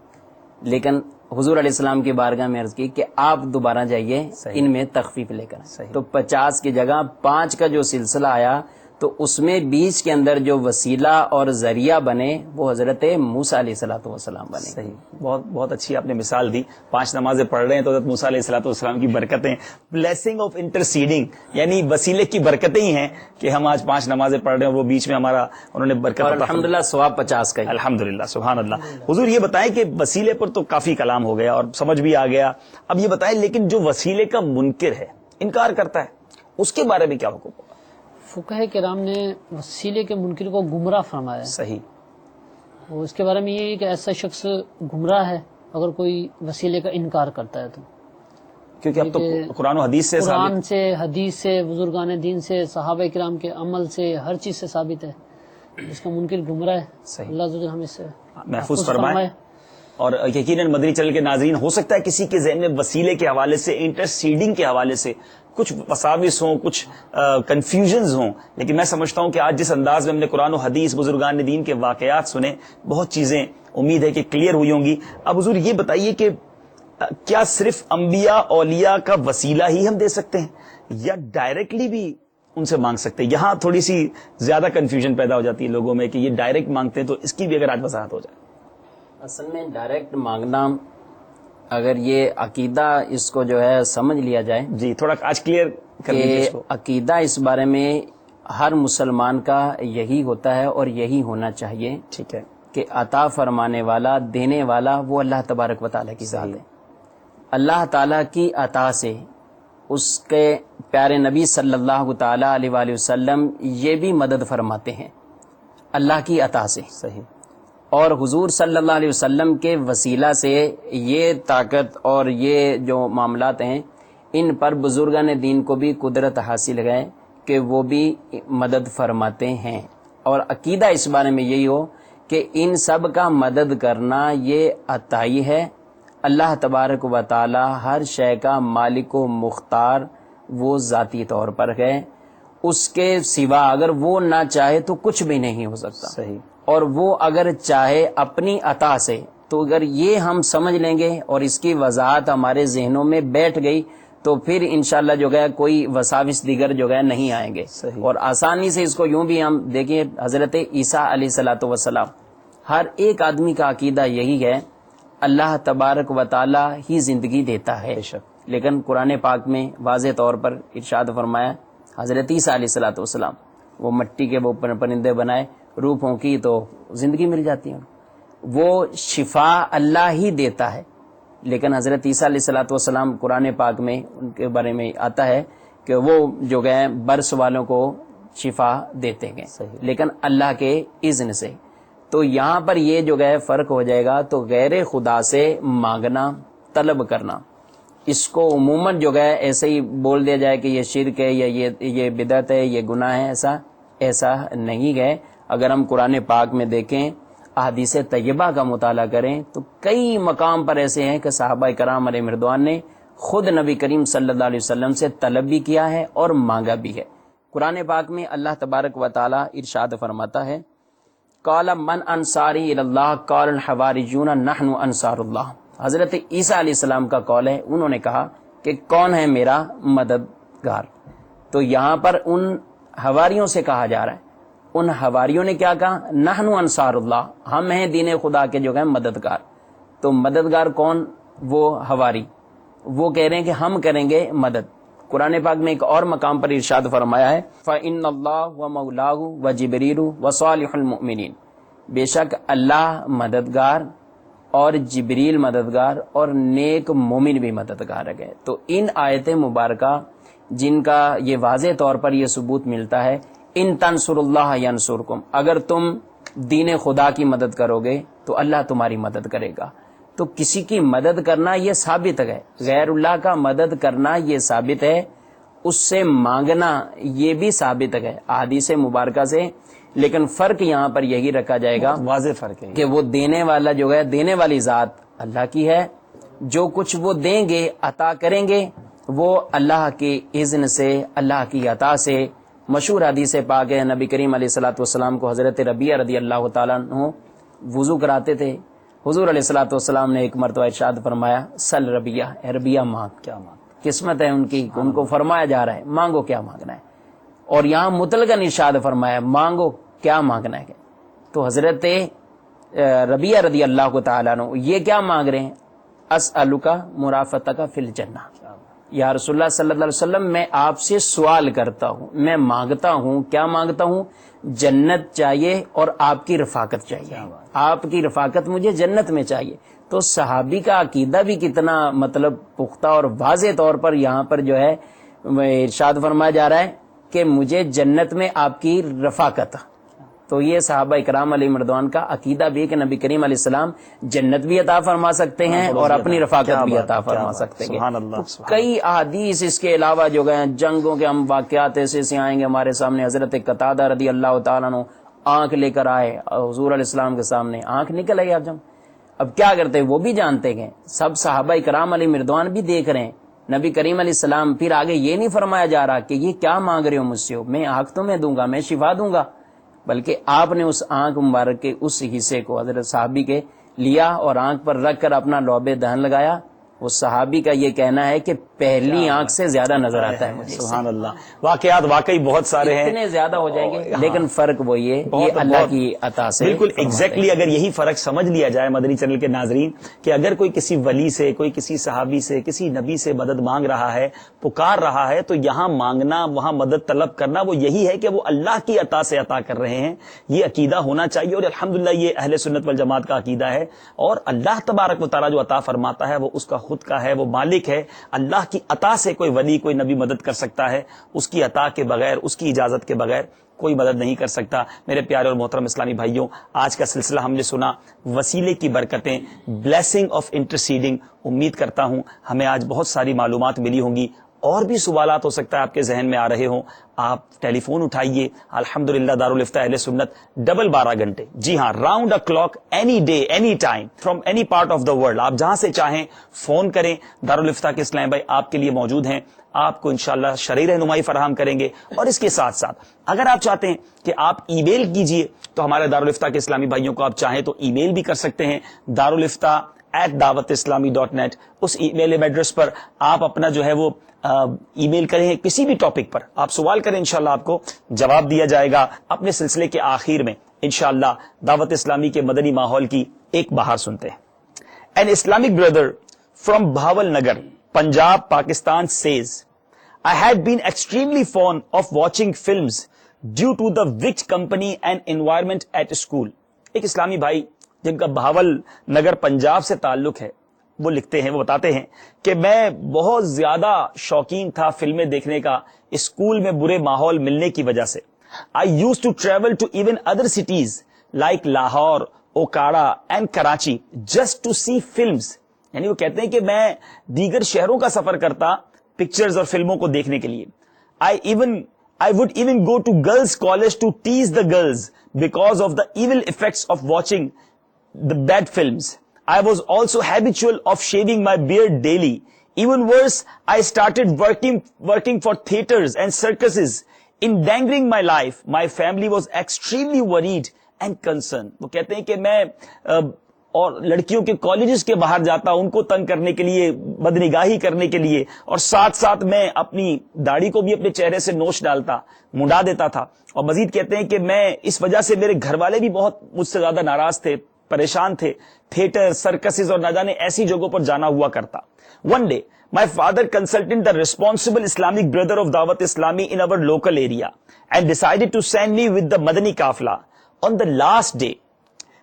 لیکن حضور علیہ السلام کی بارگاہ میں عرض کی کہ آپ دوبارہ جائیے ان میں تخفیف لے کر. تو 50 کی جگہ 5 کا جو سلسلہ آیا تو اس میں بیچ کے اندر جو وسیلہ اور ذریعہ بنے وہ حضرت موسیٰ علیہ الصلوۃ والسلام بنے. صحیح. بہت بہت اچھی آپ نے مثال دی. 5 نمازیں پڑھ رہے ہیں تو حضرت موسیٰ علیہ الصلوۃ والسلام کی برکتیں، بلیسنگ آف انٹرسیڈنگ، یعنی وسیلے کی برکتیں ہی ہیں کہ ہم آج 5 نمازیں پڑھ رہے ہیں. وہ بیچ میں ہمارا انہوں نے برکت، اور الحمدللہ ثواب 50 کا. الحمدللہ سبحان اللہ. حضور یہ بتائیں کہ وسیلے پر تو کافی کلام ہو گیا اور سمجھ بھی آ گیا. اب یہ بتائیں لیکن جو وسیلے کا منکر ہے، انکار کرتا ہے، اس کے بارے میں کیا حکم ہوگا؟ فقہ کرام نے وسیلے کے منکر کو گمراہ فرمایا ہے. صحیح. اور اس کے بارے میں یہ ہے کہ ایسا شخص گمراہ ہے اگر کوئی وسیلے کا انکار کرتا ہے تو، کیونکہ اب تو قرآن و حدیث سے قرآن سے، حدیث سے، بزرگان دین سے، صحابہ کرام کے عمل سے، ہر چیز سے ثابت ہے. اس کا منکر گمراہ ہے. صحیح. اللہ عز و جل ہمیں اس سے محفوظ فرمائے. اور یقیناً مدنی چینل کے ناظرین، ہو سکتا ہے کسی کے ذہن میں وسیلے کے حوالے سے، انٹرسیڈنگ کے حوالے سے کچھ وساوس ہوں، کچھ کنفیوژنز ہوں، لیکن میں سمجھتا ہوں کہ آج جس انداز میں ہم نے قرآن و حدیث، بزرگان دین کے واقعات سنے، بہت چیزیں امید ہے کہ کلیئر ہوئی ہوں گی. اب حضور یہ بتائیے کہ کیا صرف انبیاء اولیاء کا وسیلہ ہی ہم دے سکتے ہیں یا ڈائریکٹلی بھی ان سے مانگ سکتے ہیں؟ یہاں تھوڑی سی زیادہ کنفیوژن پیدا ہو جاتی ہے لوگوں میں کہ یہ ڈائریکٹ مانگتے ہیں، تو اس کی بھی اگر آج وضاحت ہو جائے. اصل میں ڈائریکٹ مانگنا، اگر یہ عقیدہ اس کو جو ہے سمجھ لیا جائے، جی تھوڑا آج کلیئر کر لیجیے اس کو. عقیدہ اس بارے میں ہر مسلمان کا یہی ہوتا ہے اور یہی ہونا چاہیے. ٹھیک ہے. کہ عطا فرمانے والا، دینے والا وہ اللہ تبارک و تعالیٰ کی ذات ہے. اللہ تعالیٰ کی عطا سے اس کے پیارے نبی صلی اللہ تعالیٰ علیہ وآلہ وسلم یہ بھی مدد فرماتے ہیں اللہ کی عطا سے. صحیح. اور حضور صلی اللہ علیہ وسلم کے وسیلہ سے یہ طاقت اور یہ جو معاملات ہیں ان پر بزرگان دین کو بھی قدرت حاصل ہے کہ وہ بھی مدد فرماتے ہیں. اور عقیدہ اس بارے میں یہی ہو کہ ان سب کا مدد کرنا یہ عطائی ہے. اللہ تبارک و تعالی ہر شے کا مالک و مختار وہ ذاتی طور پر ہے. اس کے سوا اگر وہ نہ چاہے تو کچھ بھی نہیں ہو سکتا. صحیح. اور وہ اگر چاہے اپنی عطا سے، تو اگر یہ ہم سمجھ لیں گے اور اس کی وضاحت ہمارے ذہنوں میں بیٹھ گئی تو پھر انشاءاللہ جو ہے کوئی وساوس دیگر جو ہے نہیں آئیں گے. صحیح. اور آسانی سے اس کو یوں بھی ہم دیکھیں، حضرت عیسیٰ علیہ الصلوۃ والسلام، ہر ایک آدمی کا عقیدہ یہی ہے اللہ تبارک و تعالی ہی زندگی دیتا ہے. لیکن قرآن پاک میں واضح طور پر ارشاد فرمایا حضرت عیسیٰ علیہ الصلوۃ والسلام وہ مٹی کے وہ پرندے بنائے، روح پھونکی تو زندگی مل جاتی ہے. وہ شفا اللہ ہی دیتا ہے، لیکن حضرت عیسیٰ علیہ الصلوۃ والسلام قرآن پاک میں ان کے بارے میں آتا ہے کہ وہ جو گئے برس والوں کو شفا دیتے گئے، لیکن اللہ کے اذن سے. تو یہاں پر یہ جو گئے فرق ہو جائے گا. تو غیر خدا سے مانگنا، طلب کرنا، اس کو عموماً جو گئے ایسے ہی بول دیا جائے کہ یہ شرک ہے یا یہ بدعت ہے، یہ گناہ ہے، ایسا نہیں ہے. اگر ہم قرآن پاک میں دیکھیں، احادیث طیبہ کا مطالعہ کریں، تو کئی مقام پر ایسے ہیں کہ صحابہ کرام علیہ رضوان نے خود نبی کریم صلی اللہ علیہ وسلم سے طلب بھی کیا ہے اور مانگا بھی ہے. قرآن پاک میں اللہ تبارک و تعالی ارشاد فرماتا ہے، قال من انصاری الی اللہ قال الحواریون نحن انصار اللہ. حضرت عیسیٰ علیہ السلام کا قول ہے، انہوں نے کہا کہ کون ہے میرا مددگار. تو یہاں پر ان حواریوں سے کہا جا رہا ہے. ان حواریوں نے کیا کہا؟ نحن انصار اللہ، ہم ہیں دین خدا کے جو ہے مددگار. تو مددگار کون؟ وہ حواری. وہ کہہ رہے ہیں کہ ہم کریں گے مدد. قرآن پاک میں ایک اور مقام پر ارشاد فرمایا ہے، فَإِنَّ اللَّهَ وَمَوْلَاهُ وَجِبْرِيلُ وَصَالِحُ الْمُؤْمِنِينَ. بے شک اللہ مددگار اور جبریل مددگار اور نیک مومن بھی مددگار ہے. تو ان آیت مبارکہ جن کا یہ واضح طور پر یہ ثبوت ملتا ہے، ان تنصر اللہ ینصرکم، اگر تم دین خدا کی مدد کرو گے تو اللہ تمہاری مدد کرے گا. تو کسی کی مدد کرنا یہ ثابت ہے، غیر اللہ کا مدد کرنا یہ ثابت ہے، اس سے مانگنا یہ بھی ثابت ہے احادیث مبارکہ سے. لیکن فرق یہاں پر یہی رکھا جائے گا، واضح فرق ہے کہ وہ دینے والا جو ہے، دینے والی ذات اللہ کی ہے. جو کچھ وہ دیں گے، عطا کریں گے، وہ اللہ کے اذن سے، اللہ کی عطا سے. مشہور حدیث پاک ہے، نبی کریم علیہ الصلوۃ والسلام کو حضرت ربیعہ رضی اللہ تعالیٰ عنہ وضو کراتے تھے. حضور علیہ الصلوۃ والسلام نے ایک مرتبہ ارشاد فرمایا، سل ربیعہ، اے ربیعہ مانگ. کیا مانگ؟ قسمت ہے ان کی، ان کو فرمایا جا رہا ہے مانگو کیا مانگنا ہے. اور یہاں مطلقاً ارشاد فرمایا مانگو کیا مانگنا ہے. تو حضرت ربیعہ رضی اللہ تعالیٰ عنہ یہ کیا مانگ رہے ہیں؟ اسألک مرافقتک فی الجنہ. یا رسول اللہ صلی اللہ علیہ وسلم، میں آپ سے سوال کرتا ہوں، میں مانگتا ہوں، کیا مانگتا ہوں؟ جنت چاہیے اور آپ کی رفاقت چاہیے. آپ کی رفاقت مجھے جنت میں چاہیے. تو صحابی کا عقیدہ بھی کتنا مطلب پختہ اور واضح طور پر یہاں پر جو ہے ارشاد فرمایا جا رہا ہے کہ مجھے جنت میں آپ کی رفاقت. تو یہ صحابہ اکرام علیہ رضوان کا عقیدہ بھی کہ نبی کریم علیہ السلام جنت بھی عطا فرما سکتے ہیں اور اپنی رفاقت بھی عطا فرما سکتے ہیں. کئی احادیث اس کے علاوہ جو گئے جنگوں کے ہم واقعات ایسے سے آئیں گے ہمارے سامنے. حضرت قتادہ رضی اللہ تعالیٰ عنہ آنکھ لے کر آئے حضور علیہ السلام کے سامنے، آنکھ نکل آئی. اب کیا کرتے وہ بھی جانتے ہیں، سب صحابہ اکرام علیہ رضوان بھی دیکھ رہے ہیں. نبی کریم علیہ السلام پھر آگے یہ نہیں فرمایا جا رہا کہ یہ کیا مانگ رہے ہو مجھ سے، میں آنکھ تمہیں دوں گا، میں شفا دوں گا، بلکہ آپ نے اس آنکھ مبارک کے اس حصے کو حضرت صحابی کے لیا اور آنکھ پر رکھ کر اپنا لعب دہن لگایا. وہ صحابی کا یہ کہنا ہے کہ پہلی آنکھ سے زیادہ نظر آتا ہے مجھے. سبحان اللہ. واقعات واقعی بہت سارے ہیں، اتنے زیادہ ہو جائیں گے، لیکن فرق وہی ہے، یہ اللہ کی عطا سے. بالکل ایگزیکٹلی. اگر یہی فرق سمجھ لیا جائے مدنی چینل کے ناظرین، کہ اگر کوئی کسی ولی سے، کوئی کسی صحابی سے، کسی نبی سے مدد مانگ رہا ہے، پکار رہا ہے، تو یہاں مانگنا، وہاں مدد طلب کرنا وہ یہی ہے کہ وہ اللہ کی عطا سے عطا کر رہے ہیں. یہ عقیدہ ہونا چاہیے، اور الحمدللہ یہ اہل سنت والجماعت کا عقیدہ ہے. اور اللہ تبارک و تعالیٰ جو عطا فرماتا ہے وہ اس کا خود کا ہے، وہ مالک ہے. اللہ کی عطا سے کوئی ولی، کوئی نبی مدد کر سکتا ہے، اس کی عطا کے بغیر، اس کی اجازت کے بغیر کوئی مدد نہیں کر سکتا. میرے پیارے اور محترم اسلامی بھائیوں، آج کا سلسلہ ہم نے سنا وسیلے کی برکتیں، بلیسنگ آف انٹرسیڈنگ. امید کرتا ہوں ہمیں آج بہت ساری معلومات ملی ہوں گی. اور بھی سوالات ہو سکتا ہے آپ کے ذہن میں آ رہے ہوں، آپ ٹیلی فون اٹھائیے. الحمدللہ دارالفتہ اہل سنت 12 گھنٹے، جی ہاں، round a clock, any day, any time, from any part of the world, آپ جہاں سے چاہیں فون کریں. دارالفتہ کے اسلام بھائی آپ کے لیے موجود ہیں، آپ کو انشاءاللہ شرعی رہنمائی فراہم کریں گے. اور اس کے ساتھ ساتھ اگر آپ چاہتے ہیں کہ آپ ای میل کیجئے تو ہمارے دارالفتہ کے اسلامی بھائیوں کو آپ چاہیں تو ای میل بھی کر سکتے ہیں، darulifta@dawatislami.net. اس ای میل ایڈریس پر آپ اپنا جو ہے وہ ای میل کریں، کسی بھی ٹاپک پر آپ سوال کریں، انشاءاللہ آپ کو جواب دیا جائے گا. اپنے سلسلے کے آخر میں انشاءاللہ دعوت اسلامی کے مدنی ماحول کی ایک بہار سنتے ہیں. An Islamic brother from Bhawal Nagar, Punjab, Pakistan says, I had been extremely fond of watching films due to the rich company and environment at school. ایک اسلامی بھائی جن کا بہاول نگر پنجاب سے تعلق ہے، وہ لکھتے ہیں، وہ بتاتے ہیں کہ میں بہت زیادہ شوقین تھا فلمیں دیکھنے کا اسکول میں برے ماحول ملنے کی وجہ سے. I used to travel to even other cities like Lahore, Okara and Karachi just to see films. یعنی وہ کہتے ہیں کہ میں دیگر شہروں کا سفر کرتا پکچرز اور فلموں کو دیکھنے کے لیے. I would even go to girls' college to tease the girls because of the evil effects of watching the bad films. I was also habitual of shaving my beard daily. Even worse, I started working for theaters and circuses. Endangering my life, my family was extremely worried and concerned. وہ کہتے ہیں کہ میں اور لڑکیوں کے کالجز کے باہر جاتا، ان کو تنگ کرنے کے لیے، بدنگاہی کرنے کے لیے، اور ساتھ ساتھ میں اپنی داڑھی کو بھی اپنے چہرے سے نوچ ڈالتا، منڈا دیتا تھا. اور مزید کہتے ہیں کہ میں اس وجہ سے میرے گھر والے بھی بہت مجھ سے زیادہ ناراض تھے، پریشان تھے. تھیٹر، سرکسز اور نہ جانے ایسی جگہوں پر جانا ہوا کرتا. One day, my father consulted the responsible Islamic brother of Dawat Islami in our local area and decided to send me with the Madani Kafla. On the last day,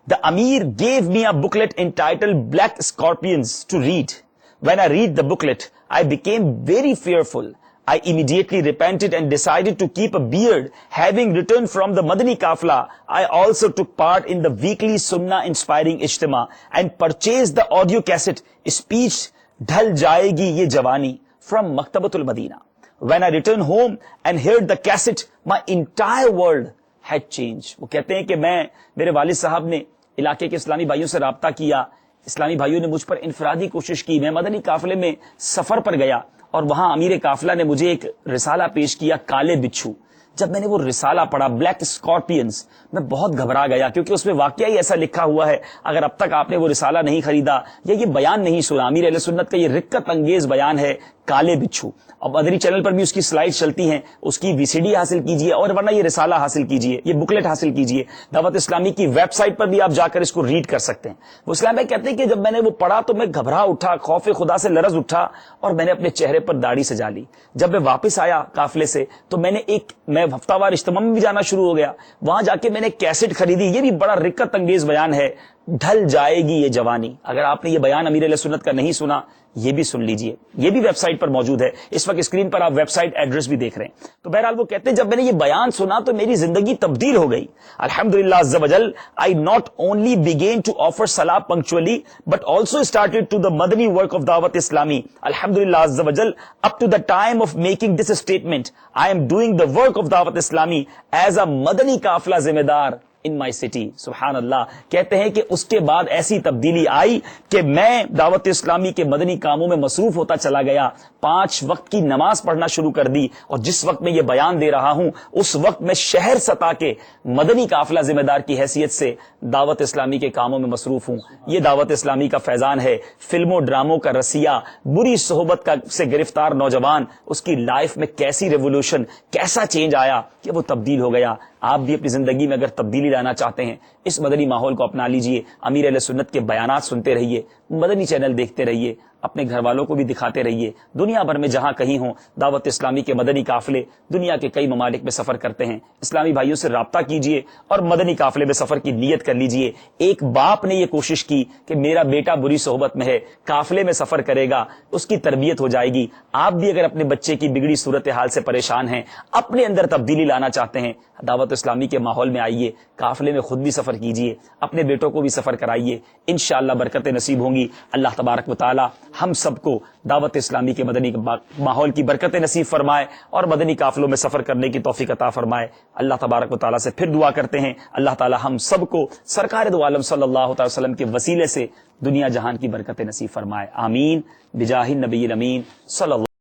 the Amir gave me a booklet entitled Black Scorpions to read. When I read the booklet, I became very fearful. I immediately repented and decided to keep a beard. Having returned from the Madani Kafla, I also took part in the weekly Sunnah inspiring Ijtima and purchased the audio cassette Speech Dhal Jayegi Ye Jawani from Maktabatul Madina. When I returned home and heard the cassette, my entire world had changed. وہ کہتے ہیں کہ میرے والد صاحب نے علاقے کے اسلامی بھائیوں سے رابطہ کیا، اسلامی بھائیوں نے مجھ پر انفرادی کوشش کی. میں مدنی قافلے میں سفر پر گیا اور وہاں امیر قافلہ نے مجھے ایک رسالہ پیش کیا، کالے بچھو. جب میں نے وہ رسالہ پڑھا، بلیک اسکارپینز، میں بہت گھبرا گیا، کیونکہ اس میں واقعہ ہی ایسا لکھا ہوا ہے. اگر اب تک آپ نے وہ رسالہ نہیں خریدا یا یہ بیان نہیں سنا، امیر اہل سنت کا یہ رقت انگیز بیان ہے، کالے بچھو. اب مدنی چینل پر بھی اس کی سلائیڈ چلتی ہیں، اس کی وی سی ڈی حاصل کیجئے، اور ورنہ یہ رسالہ حاصل کیجئے، یہ بکلیٹ حاصل کیجئے. دعوت اسلامی کی ویب سائٹ پر بھی آپ جا کر اس کو ریڈ کر سکتے ہیں. وہ اسلام بھائی کہتے ہیں کہ جب میں نے وہ پڑھا تو میں گھبرا اٹھا، خوف خدا سے لرز اٹھا، اور میں نے اپنے چہرے پر داڑھی سجا لی. جب میں واپس آیا قافلے سے تو میں ہفتہ وار اجتماع میں بھی جانا شروع ہو گیا. وہاں جا کے میں نے کیسٹ خریدی. یہ بھی بڑا رقت انگیز بیان ہے، ڈھل جائے گی یہ جوانی. اگر آپ نے یہ بیان امیر علیہ سنت کا نہیں سنا، یہ بھی سن لیجئے، یہ بھی ویب سائٹ پر موجود ہے. اس وقت اسکرین پر آپ ویب سائٹ ایڈریس بھی دیکھ رہے ہیں. تو بہرحال وہ کہتے ہیں جب میں نے یہ بیان سنا تو میری زندگی تبدیل ہو گئی. الحمدللہ عز وجل, I not only began to offer salah punctually but also started to the Madani work of Dawat Islami. Alhamdulillah azza wa jal, up to the time of making this statement, I am doing the work of Dawat Islami as a Madani Kafla Zimmedar in my city. سبحان اللہ. کہتے ہیں کہ اس کے بعد ایسی تبدیلی آئی کہ میں دعوت اسلامی کے مدنی کاموں میں مصروف ہوتا چلا گیا. 5 وقت کی نماز پڑھنا شروع کر دی, اور جس وقت میں یہ بیان دے رہا ہوں اس وقت میں شہر سطح کے مدنی قافلہ ذمہ دار کی حیثیت سے دعوت اسلامی کے کاموں میں مصروف ہوں. یہ دعوت اسلامی کا فیضان ہے. فلموں ڈراموں کا رسیا, بری صحبت سے گرفتار نوجوان, اس کی لائف میں کیسی ریولوشن, کیسا چینج آیا کہ وہ تبدیل ہو گیا. آپ بھی اپنی زندگی میں اگر تبدیلی لانا چاہتے ہیں اس مدنی ماحول کو اپنا لیجئے. امیر اہل سنت کے بیانات سنتے رہیے, مدنی چینل دیکھتے رہیے, اپنے گھر والوں کو بھی دکھاتے رہیے. دنیا بھر میں جہاں کہیں ہوں دعوت اسلامی کے مدنی قافلے دنیا کے کئی ممالک میں سفر کرتے ہیں. اسلامی بھائیوں سے رابطہ کیجئے اور مدنی قافلے میں سفر کی نیت کر لیجئے. ایک باپ نے یہ کوشش کی کہ میرا بیٹا بری صحبت میں ہے, قافلے میں سفر کرے گا, اس کی تربیت ہو جائے گی. آپ بھی اگر اپنے بچے کی بگڑی صورتحال سے پریشان ہیں, اپنے اندر تبدیلی لانا چاہتے ہیں, دعوت اسلامی کے ماحول میں آئیے, قافلے میں خود بھی سفر کیجئے, اپنے بیٹوں کو بھی سفر کرائیے. انشاءاللہ برکتیں نصیب ہوں گی. اللہ تبارک و تعالی ہم سب کو دعوت اسلامی کے مدنی ماحول کی برکتیں نصیب فرمائے اور مدنی قافلوں میں سفر کرنے کی توفیق عطا فرمائے. اللہ تبارک و تعالی سے پھر دعا کرتے ہیں اللہ تعالی ہم سب کو سرکار دو عالم صلی اللہ تعالی وسلم کے وسیلے سے دنیا جہان کی برکتیں نصیب فرمائے. آمین بجاہ النبی الامین صلی اللہ